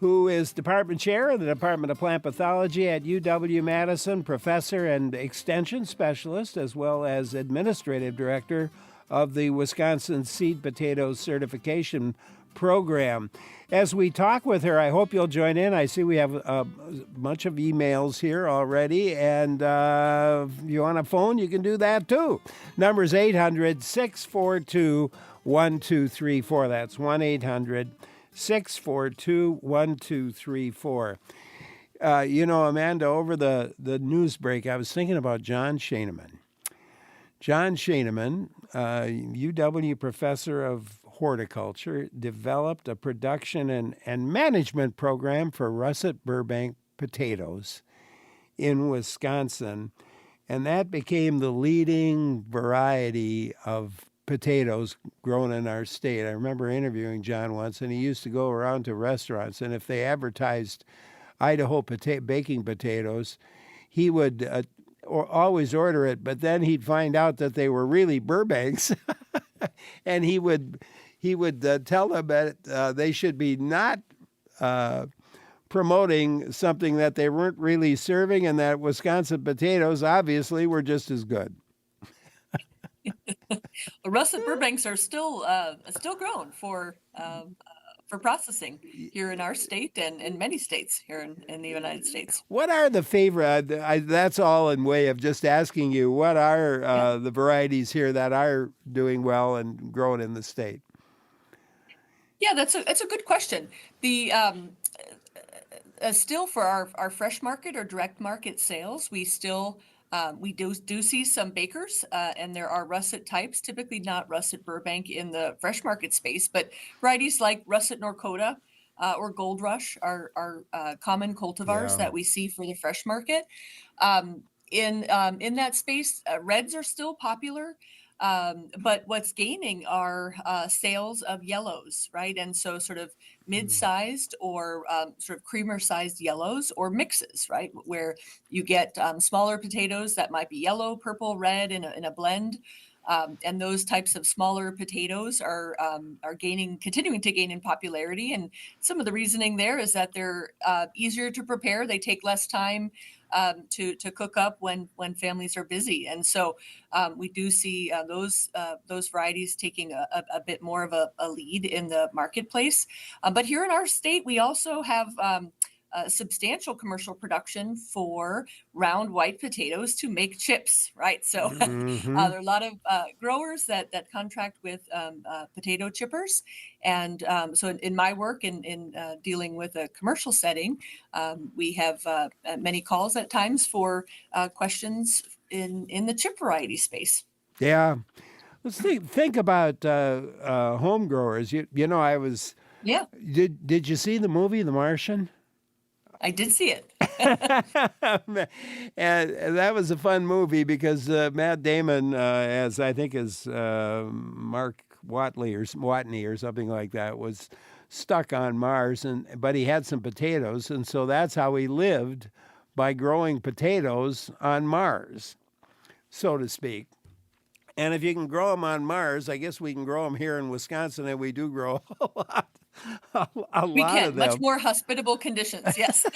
who is department chair of the Department of Plant Pathology at UW-Madison, professor and extension specialist, as well as administrative director of the Wisconsin Seed Potato Certification Program. As we talk with her, I hope you'll join in. I see we have a bunch of emails here already, and if you want a phone, you can do that too. Number is 800-642-1234. That's 1-800-642-1234. Amanda, over the news break, I was thinking about John Schaineman. John Schaineman, UW professor of horticulture, developed a production and management program for russet Burbank potatoes in Wisconsin, and that became the leading variety of potatoes grown in our state. I remember interviewing John once, and he used to go around to restaurants, and if they advertised Idaho baking potatoes, he would always order it, but then he'd find out that they were really Burbanks, and he would tell them that they should be not promoting something that they weren't really serving, and that Wisconsin potatoes obviously were just as good. Russet Burbanks are still grown for processing here in our state and in many states here in the United States. What are the favorite? That's all in way of just asking you. What are the varieties here that are doing well and growing in the state? Yeah, that's a good question. The still for our fresh market or direct market sales, we still we do see some bakers, and there are russet types, typically not russet Burbank in the fresh market space, but varieties like russet Norcota or Gold Rush are common cultivars that we see for the fresh market. In that space, reds are still popular. But what's gaining are sales of yellows, right? And so sort of mid-sized or sort of creamer-sized yellows or mixes, right? Where you get smaller potatoes that might be yellow, purple, red in a blend. And those types of smaller potatoes are continuing to gain in popularity. And some of the reasoning there is that they're easier to prepare. They take less time to cook up when families are busy. And so we do see those varieties taking a bit more of a lead in the marketplace. But here in our state, we also have substantial commercial production for round white potatoes to make chips, right? So there are a lot of growers that contract with potato chippers. And so in my work in dealing with a commercial setting, we have many calls at times for questions in the chip variety space. Yeah. Let's think about home growers. I was... Yeah. Did you see the movie The Martian? I did see it. And that was a fun movie because Matt Damon, as I think is Mark Watney or something like that, was stuck on Mars, but he had some potatoes, and so that's how he lived, by growing potatoes on Mars, so to speak. And if you can grow them on Mars, I guess we can grow them here in Wisconsin, and we do grow a lot. We can. Of them. Much more hospitable conditions, yes.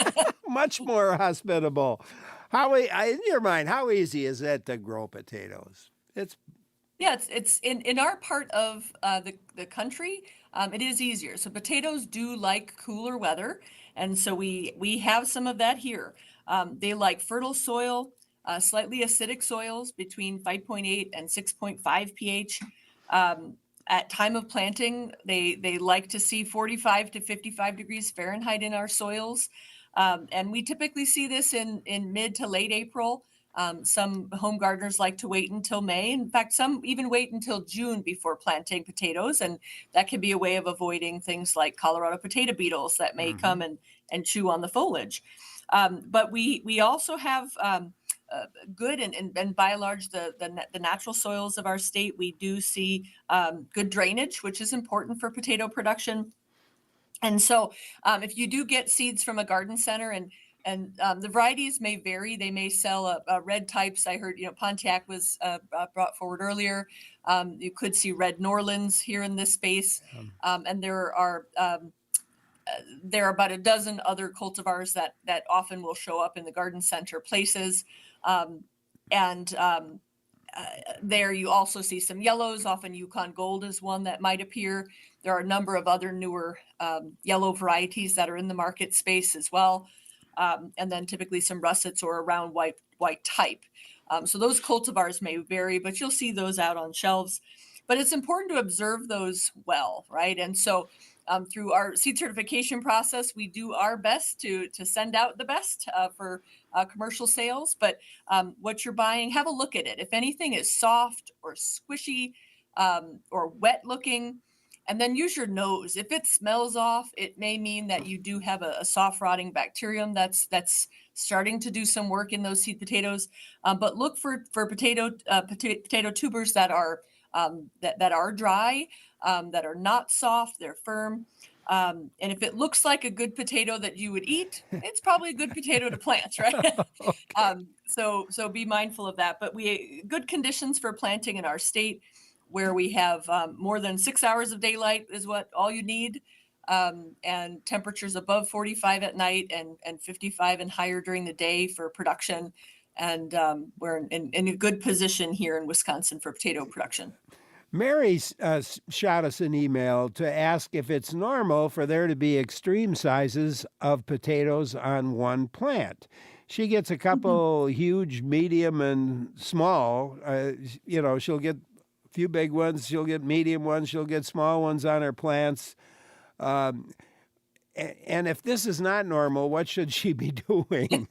Much more hospitable. In your mind, how easy is it to grow potatoes? It's in our part of the country, it is easier. So potatoes do like cooler weather, and so we have some of that here. They like fertile soil, slightly acidic soils between 5.8 and 6.5 pH. At time of planting, they like to see 45 to 55 degrees Fahrenheit in our soils. And we typically see this in mid to late April. Some home gardeners like to wait until May. In fact, some even wait until June before planting potatoes. And that can be a way of avoiding things like Colorado potato beetles that may come and chew on the foliage. But we also have good and by and large the natural soils of our state. We do see good drainage, which is important for potato production. And so if you do get seeds from a garden center, and the varieties may vary. They may sell red types. I heard, Pontiac was brought forward earlier. You could see red Norlands here in this space. And there are about a dozen other cultivars that often will show up in the garden center places. There you also see some yellows. Often Yukon Gold is one that might appear. There are a number of other newer yellow varieties that are in the market space as well. And then typically some russets or a round white type. So those cultivars may vary, but you'll see those out on shelves. But it's important to observe those well, right? And so through our seed certification process, we do our best to send out the best for commercial sales. But what you're buying, have a look at it. If anything is soft or squishy or wet looking, and then use your nose. If it smells off, it may mean that you do have a soft rotting bacterium that's starting to do some work in those seed potatoes. But look for potato tubers that are that are dry, that are not soft, they're firm. And if it looks like a good potato that you would eat, it's probably a good potato to plant, right? So be mindful of that. But good conditions for planting in our state, where we have more than 6 hours of daylight is what all you need, and temperatures above 45 at night and 55 and higher during the day for production. And we're in a good position here in Wisconsin for potato production. Mary shot us an email to ask if it's normal for there to be extreme sizes of potatoes on one plant. She gets a couple huge, medium, and small. She'll get a few big ones, she'll get medium ones, she'll get small ones on her plants. And if this is not normal, what should she be doing?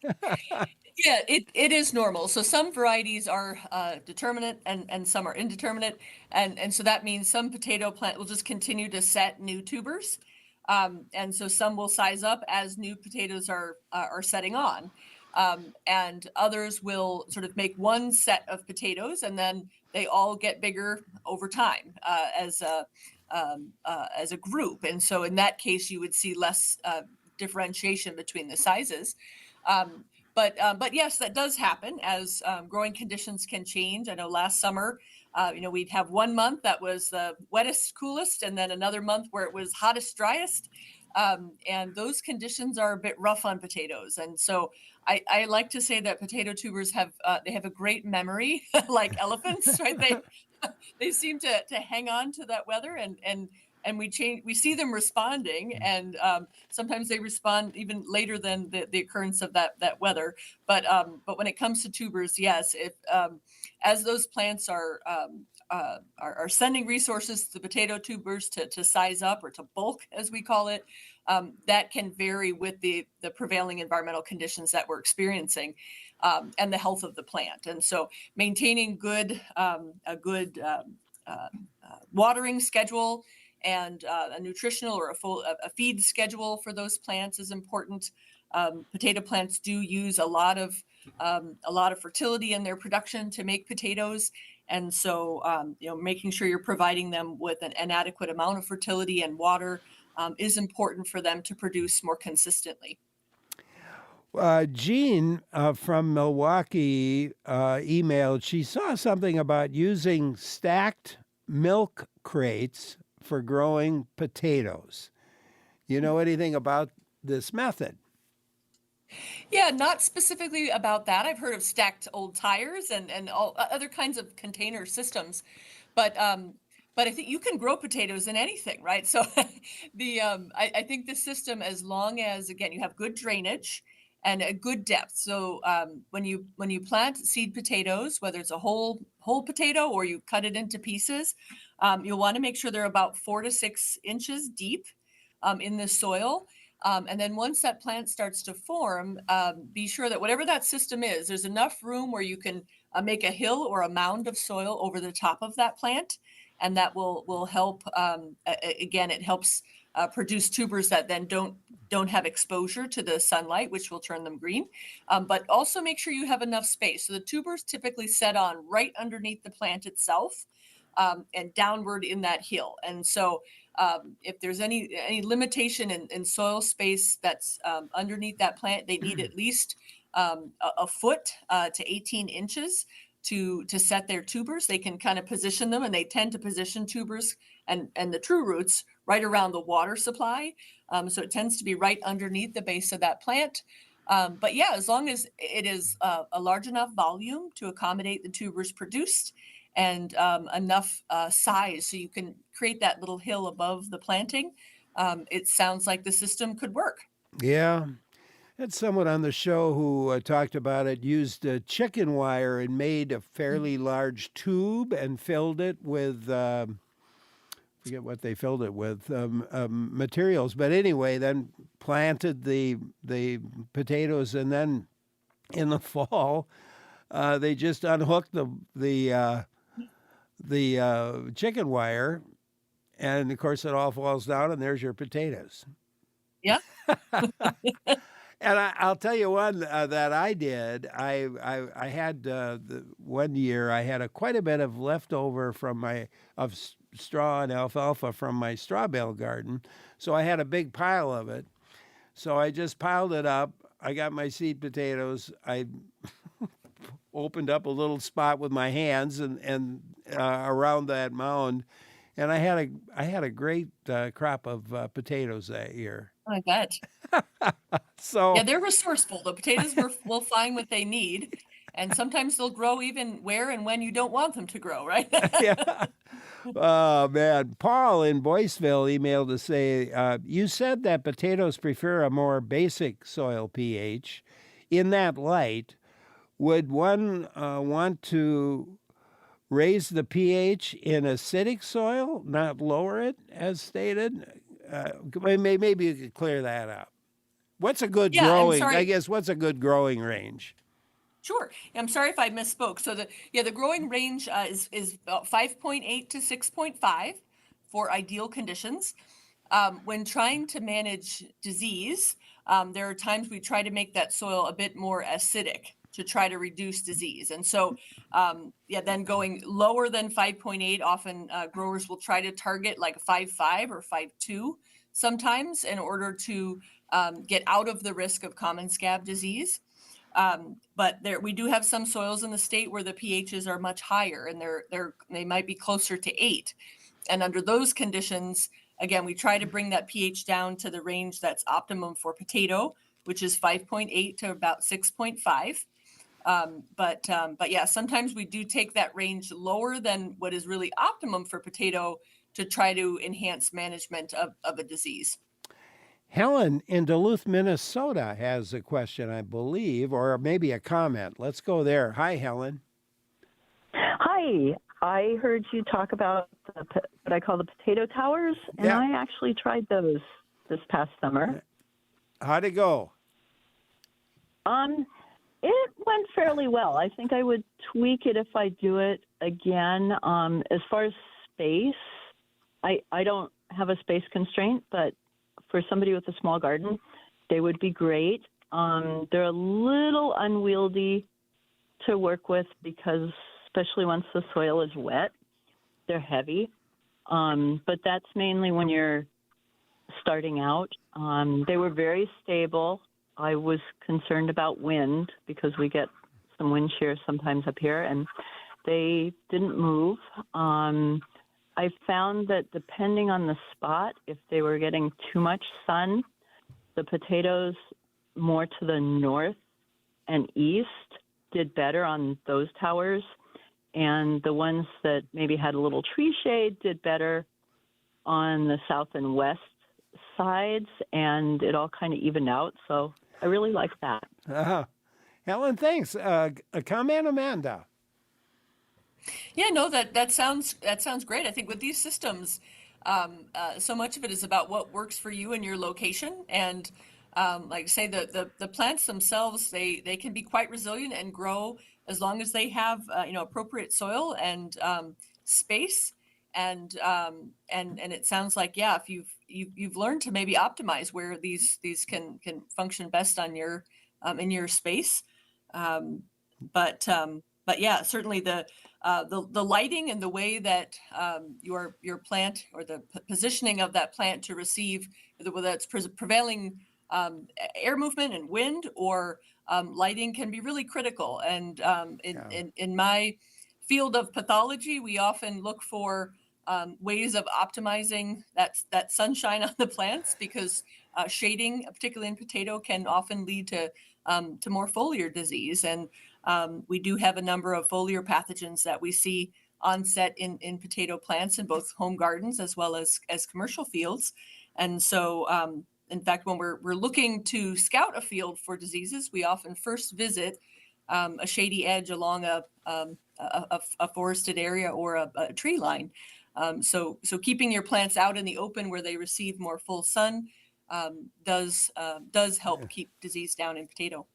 Yeah, it is normal. So some varieties are determinate and some are indeterminate. And so that means some potato plant will just continue to set new tubers. And so some will size up as new potatoes are setting on. And others will sort of make one set of potatoes, and then they all get bigger over time as a group. And so in that case, you would see less differentiation between the sizes. But yes, that does happen as growing conditions can change. I know last summer, we'd have 1 month that was the wettest, coolest, and then another month where it was hottest, driest. And those conditions are a bit rough on potatoes. And so I like to say that potato tubers have a great memory, like elephants, right? They seem to hang on to that weather, and we see them responding, and sometimes they respond even later than the occurrence of that weather. But when it comes to tubers, yes, if as those plants are sending resources to the potato tubers to size up or to bulk, as we call it, that can vary with the prevailing environmental conditions that we're experiencing and the health of the plant. And so maintaining a good watering schedule and a nutritional or a feed schedule for those plants is important. Potato plants do use a lot of fertility in their production to make potatoes. And so, making sure you're providing them with an adequate amount of fertility and water is important for them to produce more consistently. Jean from Milwaukee emailed. She saw something about using stacked milk crates for growing potatoes. You know anything about this method? Yeah, not specifically about that. I've heard of stacked old tires and all other kinds of container systems, but I think you can grow potatoes in anything, right? So I think the system, as long as, again, you have good drainage and a good depth. So when you plant seed potatoes, whether it's a whole potato or you cut it into pieces, you'll want to make sure they're about 4 to 6 inches deep in the soil. And then once that plant starts to form, be sure that whatever that system is, there's enough room where you can make a hill or a mound of soil over the top of that plant. And that will help. Again, it helps produce tubers that then don't have exposure to the sunlight, which will turn them green. But also make sure you have enough space. So the tubers typically set on right underneath the plant itself and downward in that hill. And so If there's any limitation in soil space that's underneath that plant, they need at least a foot to 18 inches to set their tubers. They can kind of position them, and they tend to position tubers and the true roots right around the water supply. So it tends to be right underneath the base of that plant. But yeah, as long as it is a large enough volume to accommodate the tubers produced, and enough size so you can create that little hill above the planting, it sounds like the system could work. Yeah. Had someone on the show who talked about it, used chicken wire and made a fairly large tube and filled it with, forget what they filled it with, materials. But anyway, then planted the potatoes, and then in the fall, they just unhooked the chicken wire, and of course it all falls down, and there's your potatoes. Yeah. And I'll tell you one that I did. I had the one year I had quite a bit of leftover from straw and alfalfa from my straw bale garden, so I had a big pile of it. So I just piled it up. I got my seed potatoes. I opened up a little spot with my hands and around that mound, and I had a great crop of potatoes that year. I bet. So Yeah, they're resourceful. The potatoes will find what they need, and sometimes they'll grow even where and when you don't want them to grow, right? yeah. Oh man, Paul in Boyceville emailed to say, you said that potatoes prefer a more basic soil pH. In that light, would one want to raise the pH in acidic soil, not lower it, as stated? Maybe you could clear that up. What's a good growing? I guess what's a good growing range? Sure. I'm sorry if I misspoke. So the growing range is about 5.8 to 6.5 for ideal conditions. When trying to manage disease, there are times we try to make that soil a bit more acidic to try to reduce disease. And so, then going lower than 5.8, often growers will try to target like 5.5 or 5.2 sometimes in order to get out of the risk of common scab disease. But we do have some soils in the state where the pHs are much higher, and they might be closer to 8. And under those conditions, again, we try to bring that pH down to the range that's optimum for potato, which is 5.8 to about 6.5. But yeah, sometimes we do take that range lower than what is really optimum for potato to try to enhance management of a disease. Helen in Duluth, Minnesota has a question, I believe, or maybe a comment. Let's go there. Hi, Helen. Hi. I heard you talk about what I call the potato towers, and I actually tried those this past summer. How'd it go? It went fairly well. I think I would tweak it if I do it again. As far as space, I don't have a space constraint, but for somebody with a small garden, they would be great. They're a little unwieldy to work with because, especially once the soil is wet, they're heavy. But that's mainly when you're starting out. They were very stable. I was concerned about wind because we get some wind shear sometimes up here, and they didn't move. I found that depending on the spot, if they were getting too much sun, the potatoes more to the north and east did better on those towers, and the ones that maybe had a little tree shade did better on the south and west sides, and it all kind of evened out. So I really like that. Helen, thanks. A comment, Amanda? Yeah, no, that sounds great. I think with these systems, so much of it is about what works for you and your location. And like I say, the plants themselves, they can be quite resilient and grow as long as they have appropriate soil and space. And it sounds like, yeah, if you've learned to maybe optimize where these can function best on your in your space. But but yeah, certainly the lighting and the way that your plant or the positioning of that plant to receive, whether that's prevailing air movement and wind or lighting, can be really critical. And in my field of pathology, we often look for ways of optimizing that sunshine on the plants, because shading, particularly in potato, can often lead to more foliar disease. And we do have a number of foliar pathogens that we see onset in potato plants in both home gardens as well as commercial fields. And so, in fact, when we're looking to scout a field for diseases, we often first visit a shady edge along a forested area or a tree line. So keeping your plants out in the open where they receive more full sun does help keep disease down in potato.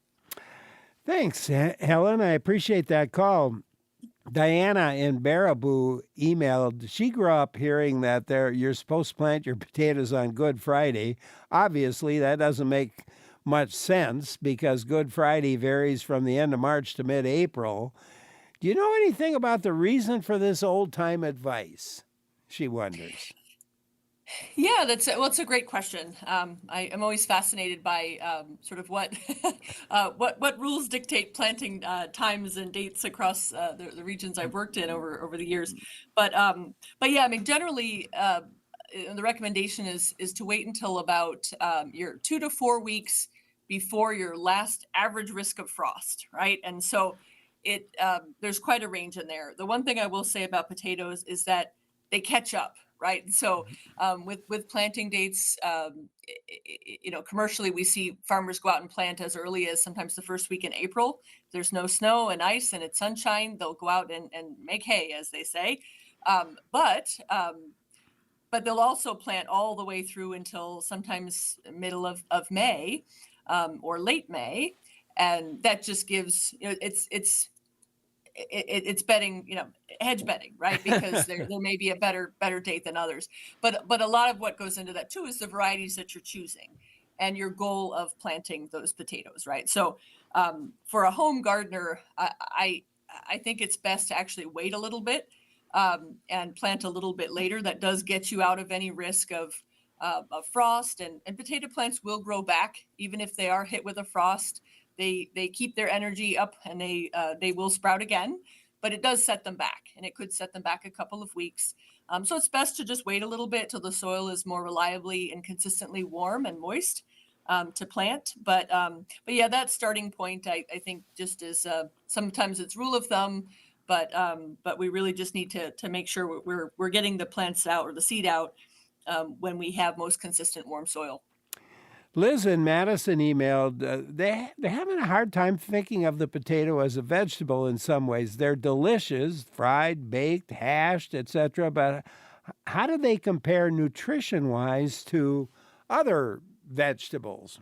Thanks, Helen. I appreciate that call. Diana in Baraboo emailed. She grew up hearing that you're supposed to plant your potatoes on Good Friday. Obviously, that doesn't make much sense because Good Friday varies from the end of March to mid-April. Do you know anything about the reason for this old-time advice? She wonders. Yeah, it's a great question. I am always fascinated by sort of what what rules dictate planting times and dates across the regions I've worked in over the years. But yeah, I mean, generally, the recommendation is to wait until about your 2 to 4 weeks before your last average risk of frost, right? And so there's quite a range in there. The one thing I will say about potatoes is that they catch up, right? So with planting dates, commercially, we see farmers go out and plant as early as sometimes the first week in April. If there's no snow and ice and it's sunshine, they'll go out and make hay, as they say. But they'll also plant all the way through until sometimes middle of May or late May. And that just gives, it's betting, hedge betting, right? Because there may be a better date than others. But a lot of what goes into that too is the varieties that you're choosing and your goal of planting those potatoes, right? So for a home gardener, I think it's best to actually wait a little bit and plant a little bit later. That does get you out of any risk of frost, and potato plants will grow back even if they are hit with a frost. They keep their energy up and they will sprout again, but it does set them back, and it could set them back a couple of weeks. So it's best to just wait a little bit till the soil is more reliably and consistently warm and moist to plant. But yeah, that starting point, I think, just is sometimes it's rule of thumb, but we really just need to make sure we're getting the plants out or the seed out when we have most consistent warm soil. Liz in Madison emailed, they're having a hard time thinking of the potato as a vegetable in some ways. They're delicious, fried, baked, hashed, etc. But how do they compare nutrition-wise to other vegetables?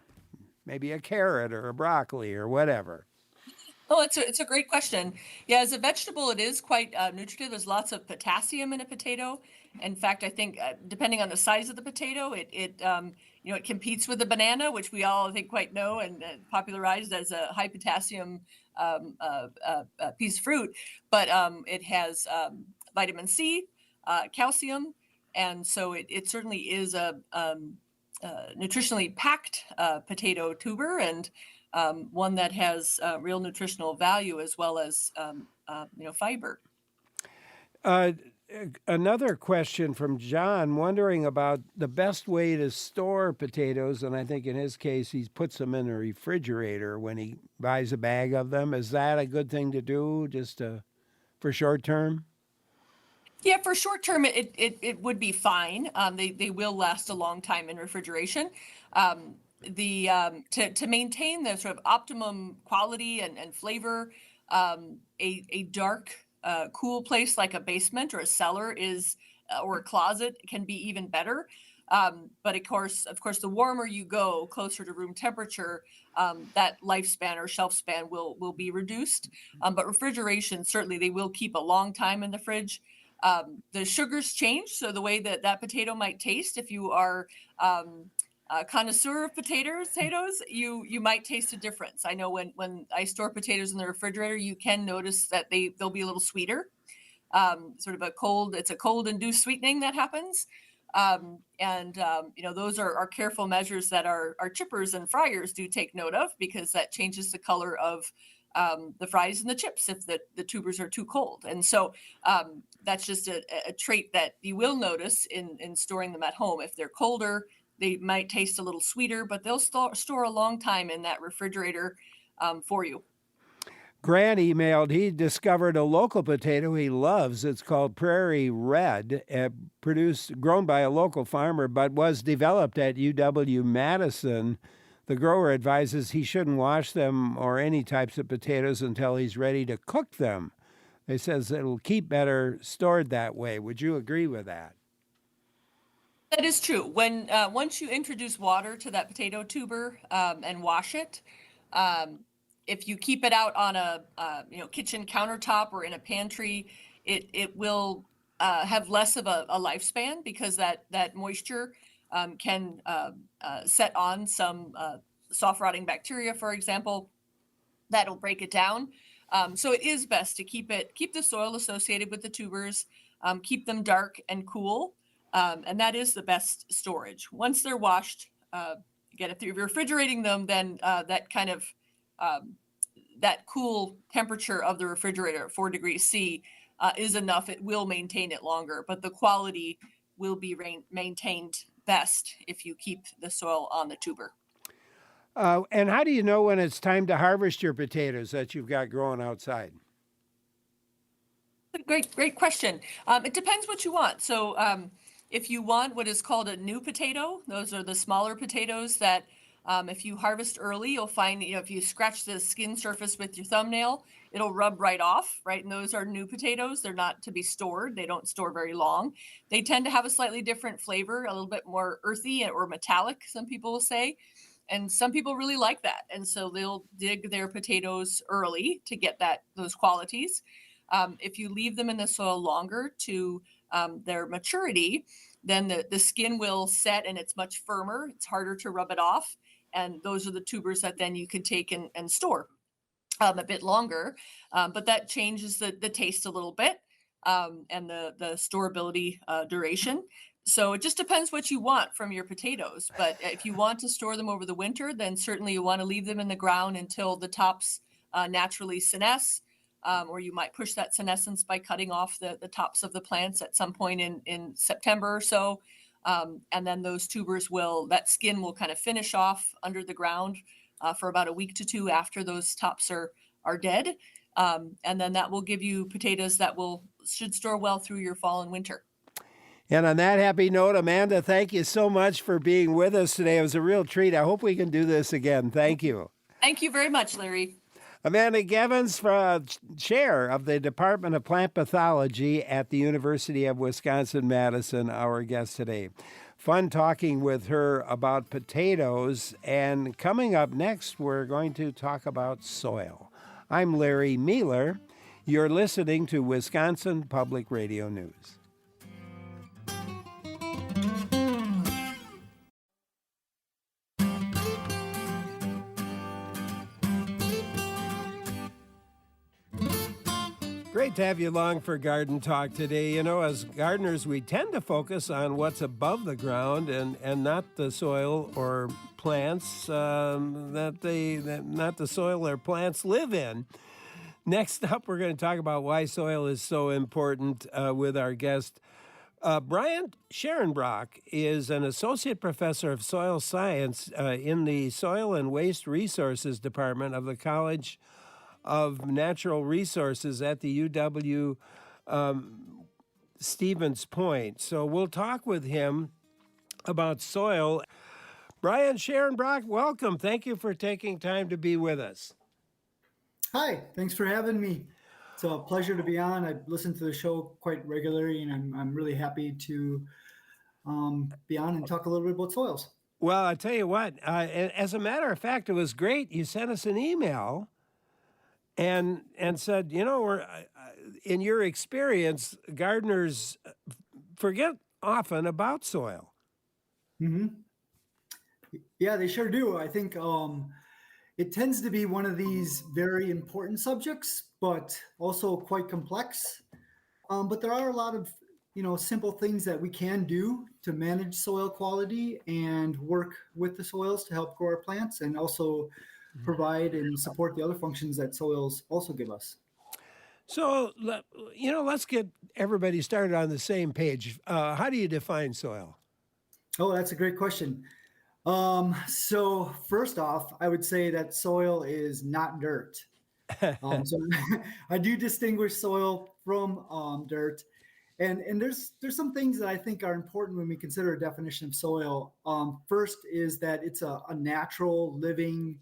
Maybe a carrot or a broccoli or whatever. Oh, it's a great question. Yeah, as a vegetable, it is quite nutritive. There's lots of potassium in a potato. In fact, I think depending on the size of the potato, it competes with the banana, which we all, I think, quite know and popularized as a high potassium piece of fruit. But it has vitamin C, calcium, and so it certainly is a nutritionally packed potato tuber, and one that has real nutritional value as well as fiber. Another question from John, wondering about the best way to store potatoes, and I think in his case he puts them in a refrigerator when he buys a bag of them. Is that a good thing to do just for short term? Yeah, for short term, it would be fine. They will last a long time in refrigeration. To maintain the sort of optimum quality and flavor, a dark, cool place like a basement or a cellar or a closet can be even better. But of course, the warmer you go, closer to room temperature, that lifespan or shelf span will be reduced. But refrigeration, certainly, they will keep a long time in the fridge. The sugars change, so the way that potato might taste if you are connoisseur of potatoes, you might taste a difference. I know when I store potatoes in the refrigerator, you can notice that they'll be a little sweeter. Sort of it's a cold induced sweetening that happens. Those are careful measures that our chippers and fryers do take note of, because that changes the color of the fries and the chips if the tubers are too cold. And so that's just a trait that you will notice in storing them at home. If they're colder, they might taste a little sweeter, but they'll store a long time in that refrigerator for you. Grant emailed, he discovered a local potato he loves. It's called Prairie Red, grown by a local farmer, but was developed at UW-Madison. The grower advises he shouldn't wash them or any types of potatoes until he's ready to cook them. He says it'll keep better stored that way. Would you agree with that? That is true. When once you introduce water to that potato tuber and wash it, if you keep it out on a kitchen countertop or in a pantry, it will have less of a lifespan, because that moisture can set on some soft rotting bacteria, for example, that'll break it down. So it is best to keep the soil associated with the tubers, keep them dark and cool. And that is the best storage. Once they're washed, again, if you're refrigerating them, then that kind of that cool temperature of the refrigerator at 4 degrees C is enough. It will maintain it longer, but the quality will be maintained best if you keep the soil on the tuber. And how do you know when it's time to harvest your potatoes that you've got growing outside? Great question. It depends what you want. So if you want what is called a new potato, those are the smaller potatoes that if you harvest early, you'll find, if you scratch the skin surface with your thumbnail, it'll rub right off, right? And those are new potatoes. They're not to be stored. They don't store very long. They tend to have a slightly different flavor, a little bit more earthy or metallic, some people will say. And some people really like that. And so they'll dig their potatoes early to get those qualities. If you leave them in the soil longer to their maturity, then the skin will set and it's much firmer. It's harder to rub it off. And those are the tubers that then you can take and store a bit longer. But that changes the taste a little bit and the storability duration. So it just depends what you want from your potatoes. But if you want to store them over the winter, then certainly you want to leave them in the ground until the tops naturally senesce. Or you might push that senescence by cutting off the tops of the plants at some point in September or so. And then those tubers that skin will kind of finish off under the ground for about a week to 2 after those tops are dead. And then that will give you potatoes that should store well through your fall and winter. And on that happy note, Amanda, thank you so much for being with us today. It was a real treat. I hope we can do this again. Thank you. Thank you very much, Larry. Amanda Gevens, chair of the Department of Plant Pathology at the University of Wisconsin-Madison, our guest today. Fun talking with her about potatoes. And coming up next, we're going to talk about soil. I'm Larry Mealer. You're listening to Wisconsin Public Radio News. Great to have you along for Garden Talk today. As gardeners, we tend to focus on what's above the ground and not the soil or plants not the soil or plants live in. Next up, we're going to talk about why soil is so important with our guest. Brian Scherenbrock is an associate professor of soil science in the Soil and Waste Resources Department of the College of Natural Resources at the UW Stevens Point. So we'll talk with him about soil. Brian Scherenbrock, welcome. Thank you for taking time to be with us. Hi, thanks for having me. It's a pleasure to be on. I listen to the show quite regularly, and I'm really happy to be on and talk a little bit about soils. Well, I tell you what, as a matter of fact, it was great. You sent us an email and said, we're in your experience, gardeners forget often about soil. Mm-hmm. Yeah, they sure do. I think it tends to be one of these very important subjects, but also quite complex. But there are a lot of simple things that we can do to manage soil quality and work with the soils to help grow our plants, and also provide and support the other functions that soils also give us. So, let's get everybody started on the same page. How do you define soil? Oh, that's a great question. So first off, I would say that soil is not dirt. So I do distinguish soil from dirt, and there's some things that I think are important when we consider a definition of soil. First is that it's a natural living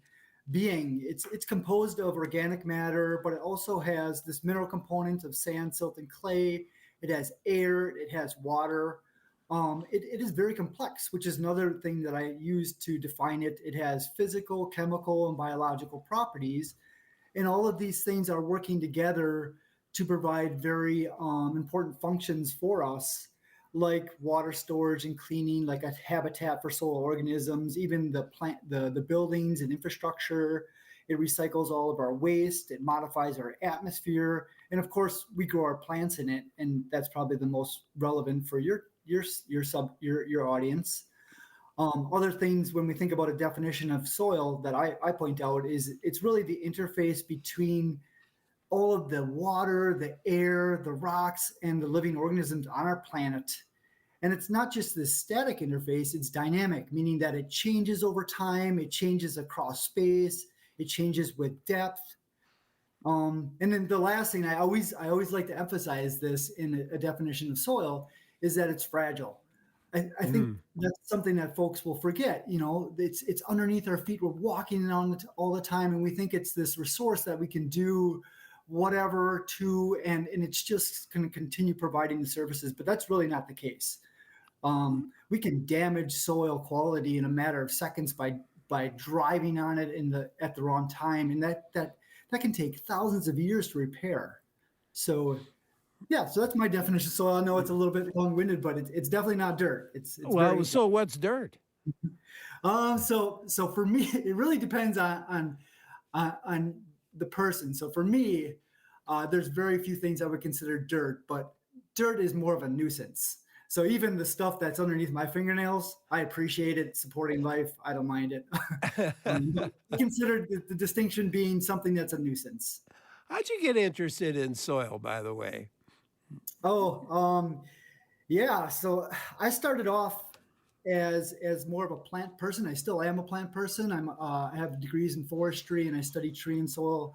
being. It's composed of organic matter, but it also has this mineral component of sand, silt, and clay. It has air. It has water. It is very complex, which is another thing that I use to define it. It has physical, chemical, and biological properties, and all of these things are working together to provide very important functions for us, like water storage and cleaning, like a habitat for soil organisms, even the buildings and infrastructure. It recycles all of our waste. It modifies our atmosphere, and of course, we grow our plants in it, and that's probably the most relevant for your audience. Other things when we think about a definition of soil that I point out is it's really the interface between all of the water, the air, the rocks, and the living organisms on our planet. And it's not just this static interface, it's dynamic, meaning that it changes over time, it changes across space, it changes with depth. And then the last thing I always like to emphasize this in a definition of soil is that it's fragile. I think that's something that folks will forget. It's underneath our feet. We're walking on it all the time, and we think it's this resource that we can do whatever to, and it's just going to continue providing the services. But that's really not the case. We can damage soil quality in a matter of seconds by driving on it at the wrong time, and that can take thousands of years to repair. So that's my definition of soil. I know it's a little bit long-winded, but it's definitely not dirt. It's well, so what's dirt? So for me, it really depends on the person. So for me, there's very few things I would consider dirt, but dirt is more of a nuisance. So even the stuff that's underneath my fingernails, I appreciate it. Supporting life, I don't mind it. I consider the distinction being something that's a nuisance. How'd you get interested in soil, by the way? Yeah. So I started off as more of a plant person. I still am a plant person. I have degrees in forestry, and I study tree and soil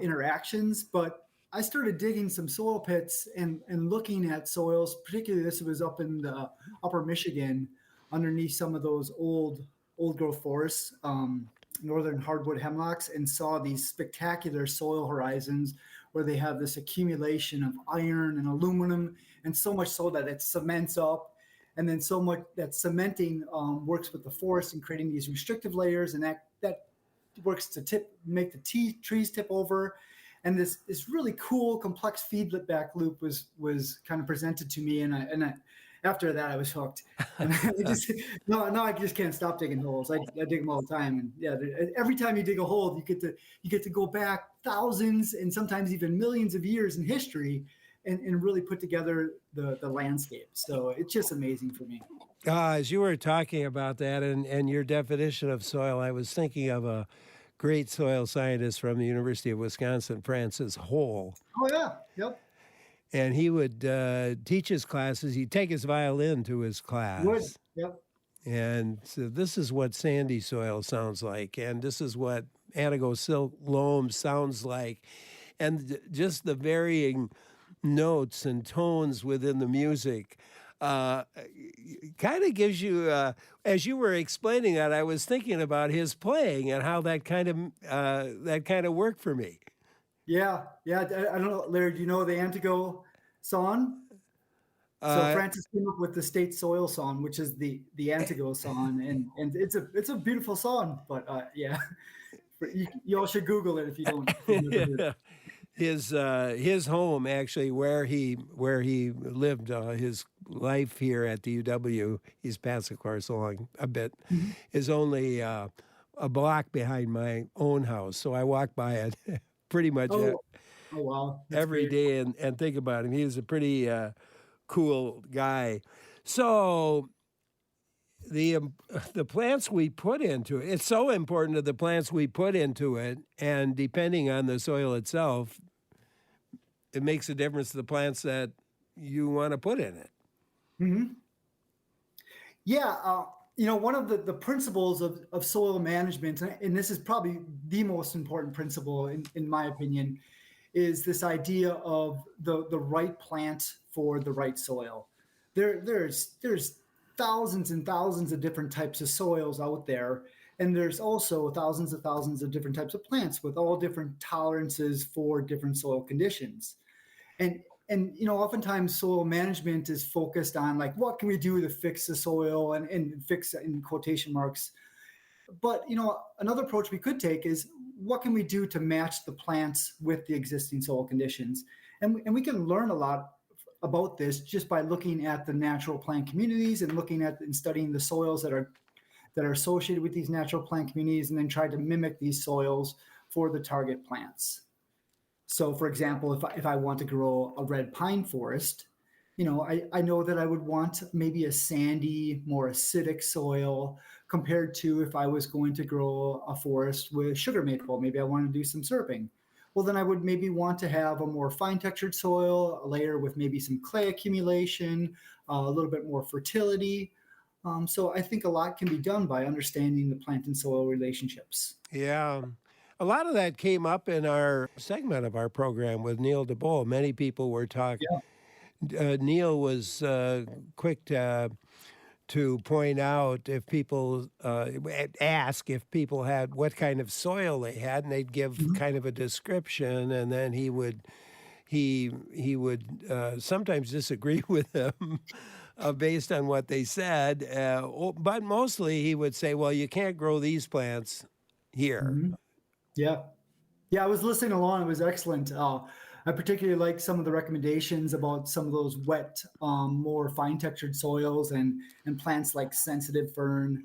interactions. But I started digging some soil pits and looking at soils. Particularly, this was up in the Upper Michigan, underneath some of those old growth forests, northern hardwood hemlocks, and saw these spectacular soil horizons where they have this accumulation of iron and aluminum, and so much so that it cements up, and then so much that cementing works with the forest and creating these restrictive layers, and that works to make the trees tip over. And this really cool, complex feedback loop was kind of presented to me, and I after that I was hooked. And I just can't stop digging holes. I dig them all the time, and yeah, every time you dig a hole, you get to go back thousands and sometimes even millions of years in history, and really put together the landscape. So it's just amazing for me. As you were talking about that and your definition of soil, I was thinking of a great soil scientist from the University of Wisconsin, Francis Hole. Oh, yeah. Yep. And he would teach his classes. He'd take his violin to his class. Would. Yep. And so this is what sandy soil sounds like, and this is what Antigo silt loam sounds like. And just the varying notes and tones within the music kind of gives you, as you were explaining that, I was thinking about his playing and how that kind of worked for me. Yeah. I don't know, Larry, do you know the Antigo song? So Francis came up with the state soil song, which is the Antigo song, and it's a beautiful song. But yeah, you all should Google it if you don't. Yeah. His home, actually, where he lived, his life here at the UW, he's passed the course along a bit, is only a block behind my own house. So I walk by it pretty much Oh, oh wow. That's every great. day and think about him. He's a pretty cool guy. So the plants we put into it, it's so important to the plants we put into it, and depending on the soil itself, it makes a difference to the plants that you want to put in it. hmm Yeah, one of the principles of soil management, and this is probably the most important principle in my opinion, is this idea of the right plant for the right soil. There's thousands and thousands of different types of soils out there, and there's also thousands and thousands of different types of plants with all different tolerances for different soil conditions. And oftentimes soil management is focused on like what can we do to fix the soil and fix in quotation marks. But another approach we could take is what can we do to match the plants with the existing soil conditions? And we can learn a lot about this just by looking at the natural plant communities and looking at and studying the soils that are associated with these natural plant communities, and then try to mimic these soils for the target plants. So, for example, if I want to grow a red pine forest, I know that I would want maybe a sandy, more acidic soil compared to if I was going to grow a forest with sugar maple. Maybe I want to do some syruping. Well, then I would maybe want to have a more fine textured soil, a layer with maybe some clay accumulation, a little bit more fertility. So I think a lot can be done by understanding the plant and soil relationships. Yeah. A lot of that came up in our segment of our program with Neil DeBow. Many people were talking. Yeah. Neil was quick to point out if people ask if people had what kind of soil they had, and they'd give kind of a description, and then he would sometimes disagree with them based on what they said, but mostly he would say, well, you can't grow these plants here. Mm-hmm. Yeah. Yeah, I was listening along. It was excellent. I particularly like some of the recommendations about some of those wet, more fine textured soils and plants like sensitive fern.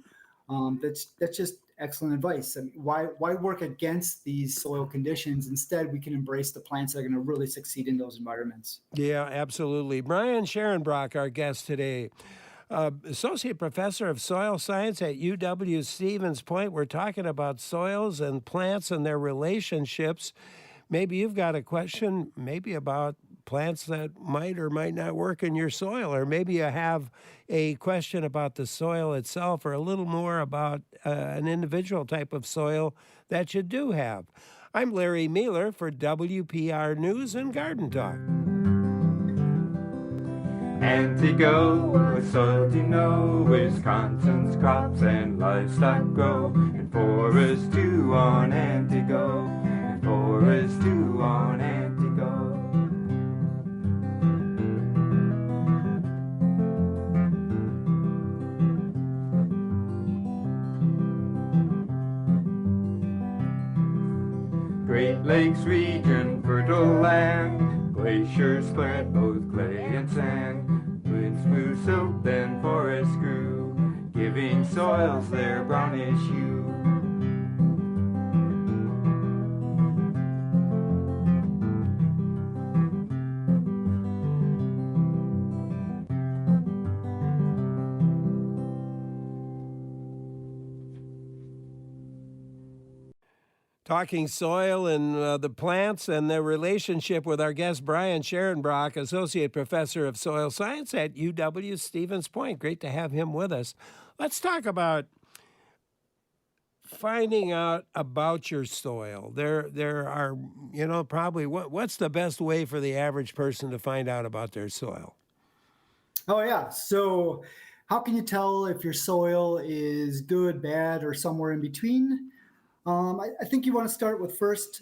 That's just excellent advice. I mean, why work against these soil conditions? Instead, we can embrace the plants that are going to really succeed in those environments. Yeah, absolutely. Brian Scherenbrock, our guest today. Associate Professor of Soil Science at UW Stevens Point. We're talking about soils and plants and their relationships. Maybe you've got a question maybe about plants that might or might not work in your soil, or maybe you have a question about the soil itself, or a little more about an individual type of soil that you do have. I'm Larry Mealer for WPR News and Garden Talk. Antigo, with soil to know, Wisconsin's crops and livestock grow, and forests too on Antigo, and forests too on Antigo. Great Lakes region, fertile land, glaciers split both clay and sand. When smooth silt then forests grew, giving soils their brownish hue. Talking soil and the plants and their relationship with our guest, Brian Scherenbrock, Associate Professor of Soil Science at UW Stevens Point. Great to have him with us. Let's talk about finding out about your soil. There are, probably what's the best way for the average person to find out about their soil? Oh, yeah. So how can you tell if your soil is good, bad, or somewhere in between? I think you want to start with first,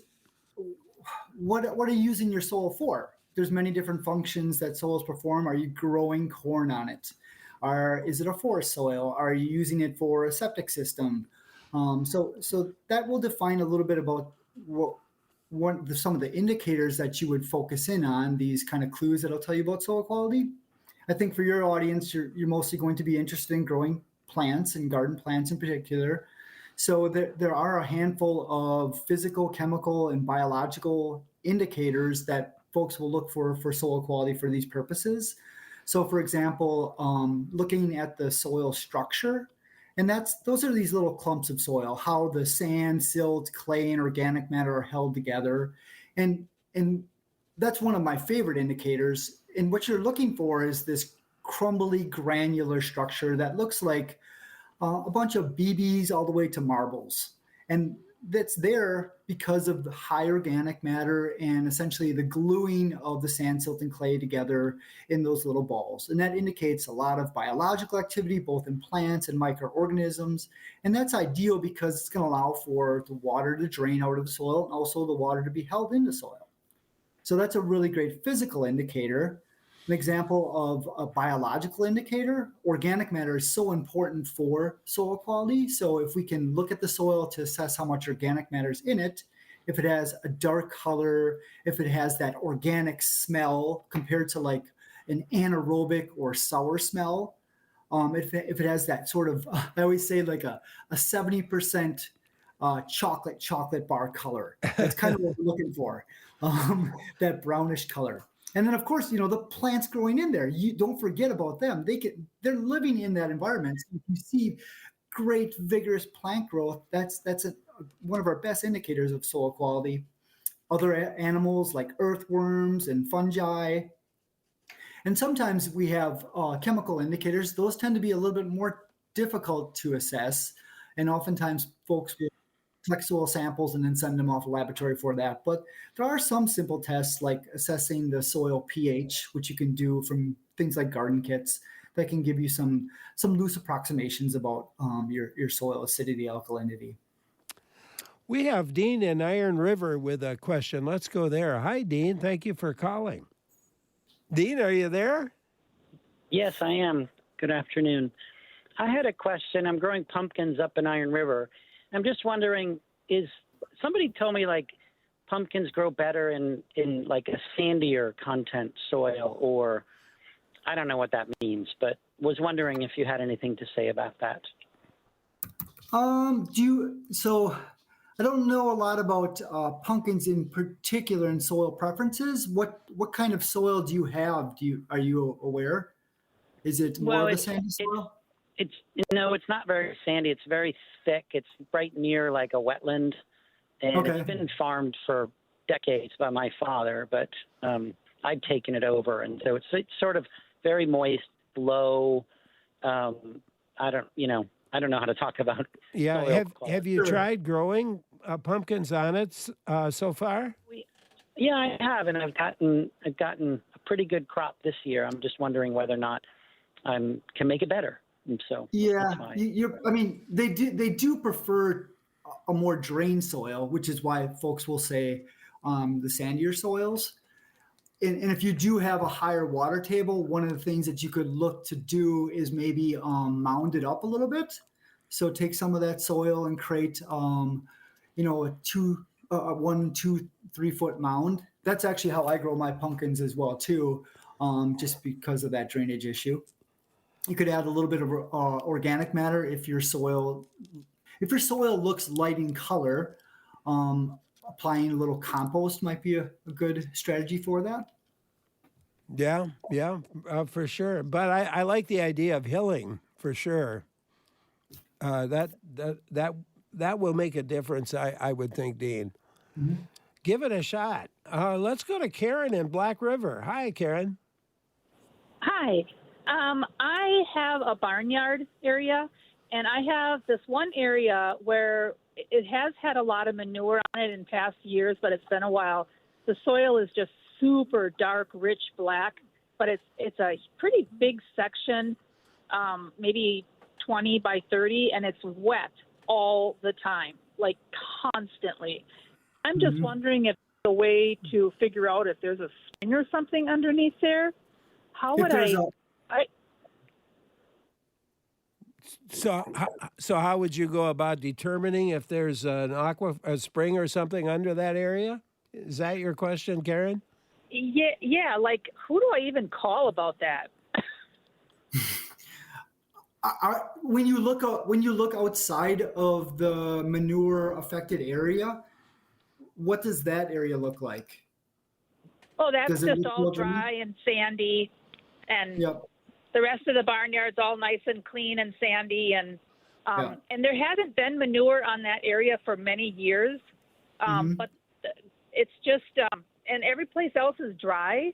what are you using your soil for? There's many different functions that soils perform. Are you growing corn on it? Is it a forest soil? Are you using it for a septic system? So that will define a little bit about some of the indicators that you would focus in on, these kind of clues that I'll tell you about soil quality. I think for your audience, you're mostly going to be interested in growing plants and garden plants in particular. So there are a handful of physical, chemical, and biological indicators that folks will look for soil quality for these purposes. So, for example, looking at the soil structure, and those are these little clumps of soil, how the sand, silt, clay, and organic matter are held together, and that's one of my favorite indicators. And what you're looking for is this crumbly, granular structure that looks like a bunch of BBs all the way to marbles. And that's there because of the high organic matter and essentially the gluing of the sand, silt, and clay together in those little balls. And that indicates a lot of biological activity, both in plants and microorganisms. And that's ideal because it's going to allow for the water to drain out of the soil and also the water to be held in the soil. So that's a really great physical indicator. An example of a biological indicator, organic matter is so important for soil quality. So if we can look at the soil to assess how much organic matter is in it, if it has a dark color, if it has that organic smell compared to like an anaerobic or sour smell, if it has that sort of, I always say like a 70% chocolate bar color. That's kind of what we're looking for, that brownish color. And then, of course, the plants growing in there, you don't forget about them. They're living in that environment. So if you see great, vigorous plant growth, that's one of our best indicators of soil quality. Other animals like earthworms and fungi. And sometimes we have chemical indicators. Those tend to be a little bit more difficult to assess. And oftentimes folks will collect soil samples and then send them off a laboratory for that. But there are some simple tests like assessing the soil pH, which you can do from things like garden kits that can give you some loose approximations about your soil acidity, alkalinity. We have Dean in Iron River with a question. Let's go there. Hi, Dean. Thank you for calling. Dean, are you there? Yes, I am. Good afternoon. I had a question. I'm growing pumpkins up in Iron River. I'm just wondering, somebody told me like pumpkins grow better in like a sandier content soil, or I don't know what that means, but was wondering if you had anything to say about that. So I don't know a lot about pumpkins in particular and soil preferences. What kind of soil do you have? Are you aware? Is it more of a sandy soil? It's not very sandy. It's very thick. It's right near like a wetland, and It's been farmed for decades by my father, but I've taken it over, and so it's sort of very moist, low. I don't know how to talk about. Yeah, have you tried growing pumpkins on it so far? Yeah, I have, and I've gotten a pretty good crop this year. I'm just wondering whether or not I can make it better. So yeah, they do prefer a more drained soil, which is why folks will say the sandier soils. And if you do have a higher water table, one of the things that you could look to do is maybe mound it up a little bit. So take some of that soil and create, a 1, 2, 3 foot mound. That's actually how I grow my pumpkins as well too, just because of that drainage issue. You could add a little bit of organic matter if your soil looks light in color. Applying a little compost might be a good strategy for that. Yeah, for sure. But I like the idea of hilling for sure. That will make a difference, I would think, Dean. Mm-hmm. Give it a shot. Let's go to Karen in Black River. Hi, Karen. Hi. I have a barnyard area, and I have this one area where it has had a lot of manure on it in past years, but it's been a while. The soil is just super dark, rich black, but it's a pretty big section, maybe 20 by 30, and it's wet all the time, like constantly. I'm just wondering if there's a way to figure out if there's a spring or something underneath there. How would So how would you go about determining if there's a spring or something under that area? Is that your question, Karen? Yeah. Like, who do I even call about that? when you look outside of the manure affected area, what does that area look like? Oh, that's Does it just look all well to me? dry and sandy, and Yep. the rest of the barnyard's all nice and clean and sandy, and Yeah. and there hasn't been manure on that area for many years, but it's just and every place else is dry.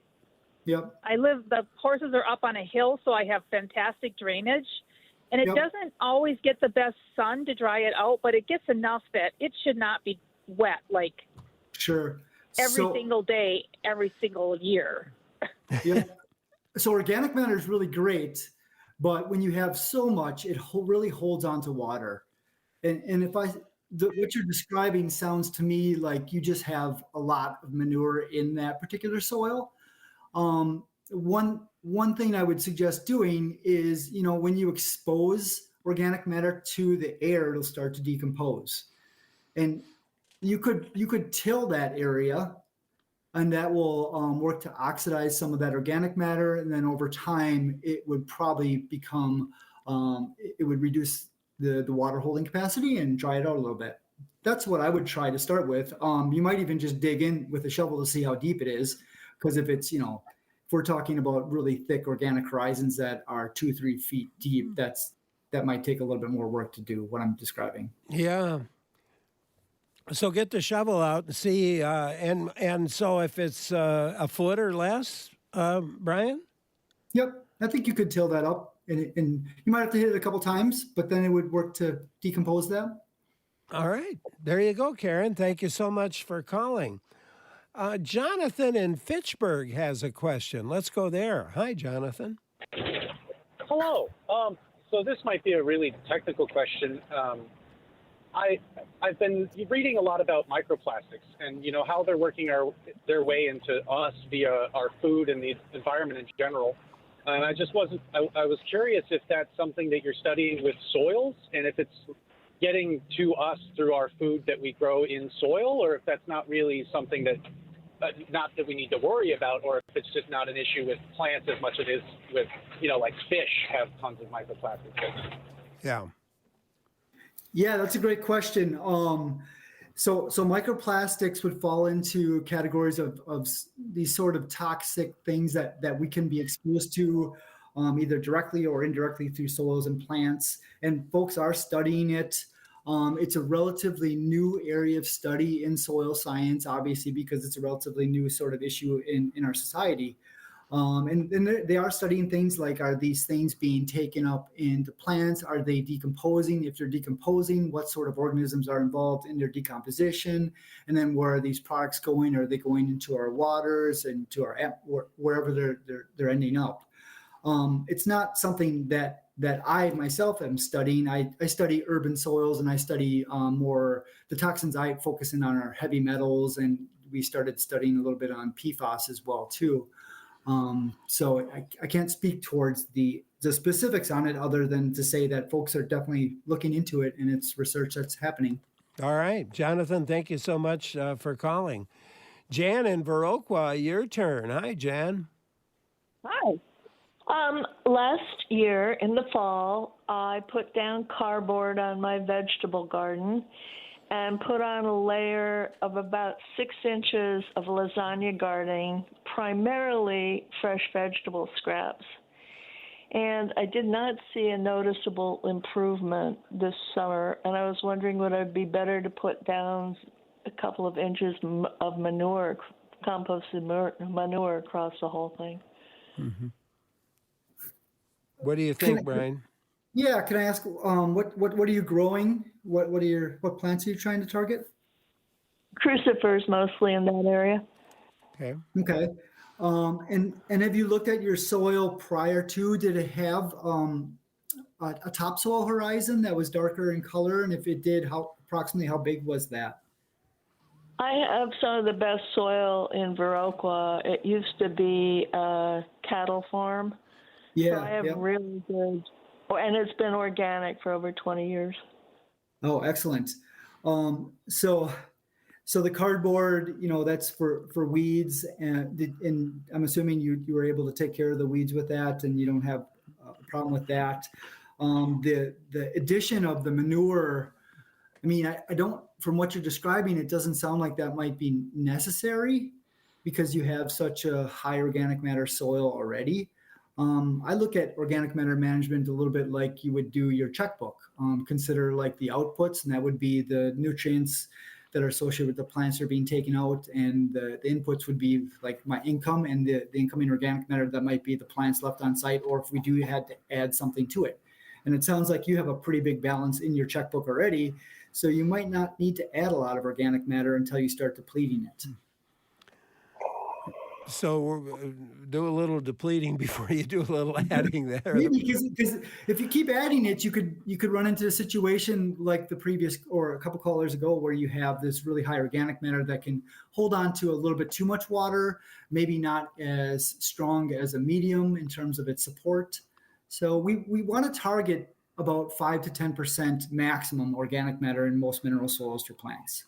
Yep. The horses are up on a hill, so I have fantastic drainage, and it doesn't always get the best sun to dry it out, but it gets enough that it should not be wet like Sure. every single day, every single year. Yeah. So organic matter is really great, but when you have so much, it really holds on to water. And if what you're describing sounds to me like you just have a lot of manure in that particular soil. One thing I would suggest doing is, when you expose organic matter to the air, it'll start to decompose. And you could till that area, and that will work to oxidize some of that organic matter. And then over time, it would probably become, it would reduce the water holding capacity and dry it out a little bit. That's what I would try to start with. You might even just dig in with a shovel to see how deep it is. Because if it's, if we're talking about really thick organic horizons that are 2-3 feet deep, that might take a little bit more work to do what I'm describing. Yeah. So get the shovel out and see, and so if it's a foot or less, Brian? Yep, I think you could till that up, and you might have to hit it a couple times, but then it would work to decompose that. All right, there you go, Karen. Thank you so much for calling. Jonathan in Fitchburg has a question. Let's go there. Hi, Jonathan. Hello. So this might be a really technical question. I've been reading a lot about microplastics and, how they're working their way into us via our food and the environment in general. And I was curious if that's something that you're studying with soils and if it's getting to us through our food that we grow in soil, or if that's not really something that, not that we need to worry about, or if it's just not an issue with plants as much as it is with, like fish have tons of microplastics. Yeah. Yeah, that's a great question. So microplastics would fall into categories of these sort of toxic things that we can be exposed to either directly or indirectly through soils and plants. And folks are studying it. It's a relatively new area of study in soil science, obviously, because it's a relatively new sort of issue in our society. And they are studying things like, are these things being taken up into plants? Are they decomposing? If they're decomposing, what sort of organisms are involved in their decomposition? And then where are these products going? Are they going into our waters and to our wherever they're ending up? It's not something that I myself am studying. I study urban soils, and I study more the toxins. I focus in on our heavy metals, and we started studying a little bit on PFAS as well too. So I can't speak towards the specifics on it other than to say that folks are definitely looking into it, and it's research that's happening. All right, Jonathan, thank you so much for calling. Jan in Viroqua, your turn. Hi, Jan. Hi. Last year in the fall, I put down cardboard on my vegetable garden and put on a layer of about 6 inches of lasagna gardening, primarily fresh vegetable scraps. And I did not see a noticeable improvement this summer, and I was wondering would it be better to put down a couple of inches of manure, composted manure across the whole thing. Mm-hmm. What do you think, Brian? Yeah, can I ask what are you growing? What plants are you trying to target? Crucifers mostly in that area. Okay. Okay. And have you looked at your soil prior to? Did it have a topsoil horizon that was darker in color? And if it did, approximately how big was that? I have some of the best soil in Viroqua. It used to be a cattle farm. Yeah. So I have really good, and it's been organic for over 20 years. Oh, excellent. So the cardboard, that's for weeds, and I'm assuming you were able to take care of the weeds with that, and you don't have a problem with that. The addition of the manure, I mean, I don't, from what you're describing, it doesn't sound like that might be necessary because you have such a high organic matter soil already. I look at organic matter management a little bit like you would do your checkbook. Consider like the outputs, and that would be the nutrients that are associated with the plants that are being taken out, and the inputs would be like my income and the incoming organic matter that might be the plants left on site, or if we do had to add something to it. And it sounds like you have a pretty big balance in your checkbook already, so you might not need to add a lot of organic matter until you start depleting it. So do a little depleting before you do a little adding there. Maybe because if you keep adding it, you could run into a situation like the previous or a couple callers ago where you have this really high organic matter that can hold on to a little bit too much water, maybe not as strong as a medium in terms of its support. So we want to target about 5 to 10% maximum organic matter in most mineral soils for plants.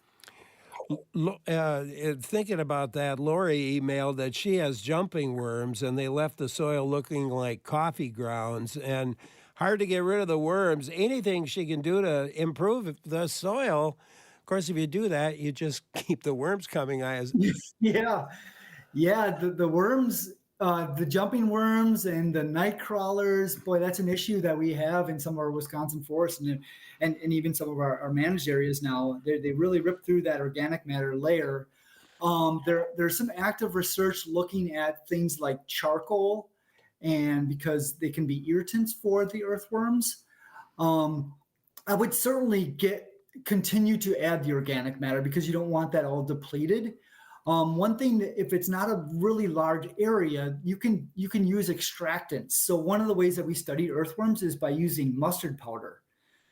Thinking about that, Lori emailed that she has jumping worms and they left the soil looking like coffee grounds and hard to get rid of the worms. Anything she can do to improve the soil. Of course, if you do that, you just keep the worms coming. Yeah. The worms, the jumping worms and the night crawlers, boy, that's an issue that we have in some of our Wisconsin forests and even some of our managed areas now. They really rip through that organic matter layer. There's some active research looking at things like charcoal, and because they can be irritants for the earthworms. I would certainly continue to add the organic matter because you don't want that all depleted. One thing that if it's not a really large area, you can use extractants. So one of the ways that we study earthworms is by using mustard powder.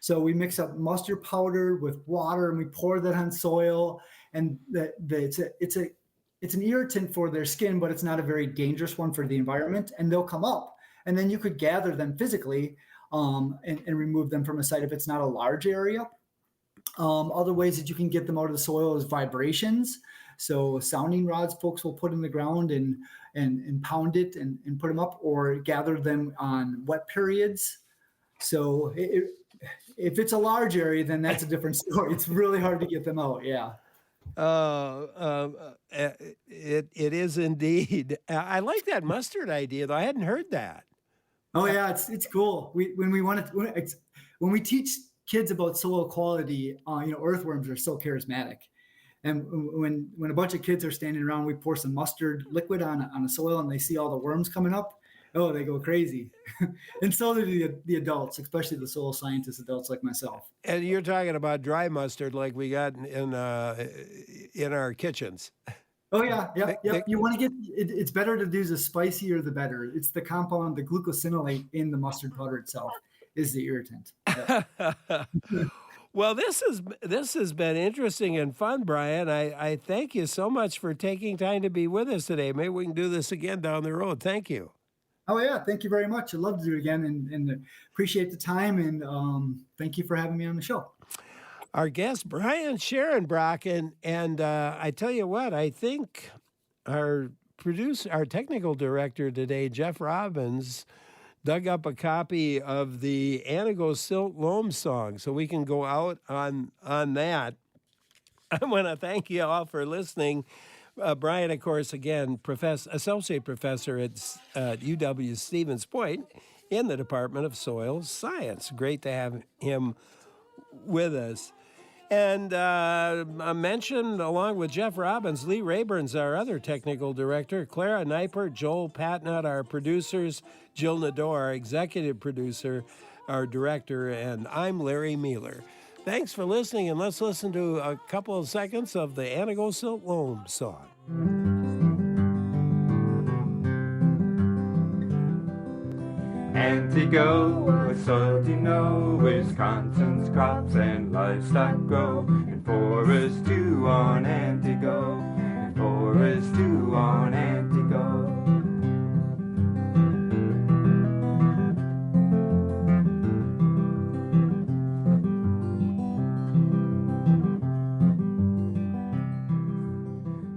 So we mix up mustard powder with water and we pour that on soil, and it's an irritant for their skin, but it's not a very dangerous one for the environment. And they'll come up, and then you could gather them physically and remove them from a site if it's not a large area. Other ways that you can get them out of the soil is vibrations. So sounding rods, folks will put in the ground and pound it and put them up, or gather them on wet periods. So if it's a large area, then that's a different story. It's really hard to get them out. Yeah. It is indeed. I like that mustard idea, though. I hadn't heard that. Oh yeah, it's cool. When we teach kids about soil quality, earthworms are so charismatic. And when a bunch of kids are standing around, we pour some mustard liquid on a soil and they see all the worms coming up. Oh, they go crazy. And so do the adults, especially the soil scientist adults like myself. And you're talking about dry mustard like we got in our kitchens. Oh, yeah. Yep. You want to it's better to do the spicier, the better. It's the compound, the glucosinolate in the mustard powder itself is the irritant. Yep. Well, this has been interesting and fun, Brian. I thank you so much for taking time to be with us today. Maybe we can do this again down the road. Thank you. Oh, yeah. Thank you very much. I'd love to do it again and appreciate the time. And thank you for having me on the show. Our guest, Brian Scherenbrock. And I tell you what, I think our technical director today, Jeff Robbins, dug up a copy of the Anago Silt Loam song, so we can go out on that. I want to thank you all for listening. Brian, of course, again, associate professor at UW Stevens Point in the Department of Soil Science. Great to have him with us. And I mentioned, along with Jeff Robbins, Lee Rayburn's our other technical director, Clara Neipert, Joel Patnut, our producers, Jill Nador, our executive producer, our director, and I'm Larry Mealer. Thanks for listening, and let's listen to a couple of seconds of the Anago Silt Loam song. Antigo, with soil you know, Wisconsin's crops and livestock grow, and forests too on Antigo, and forests too on Antigo.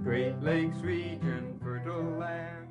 Great Lakes region, fertile land.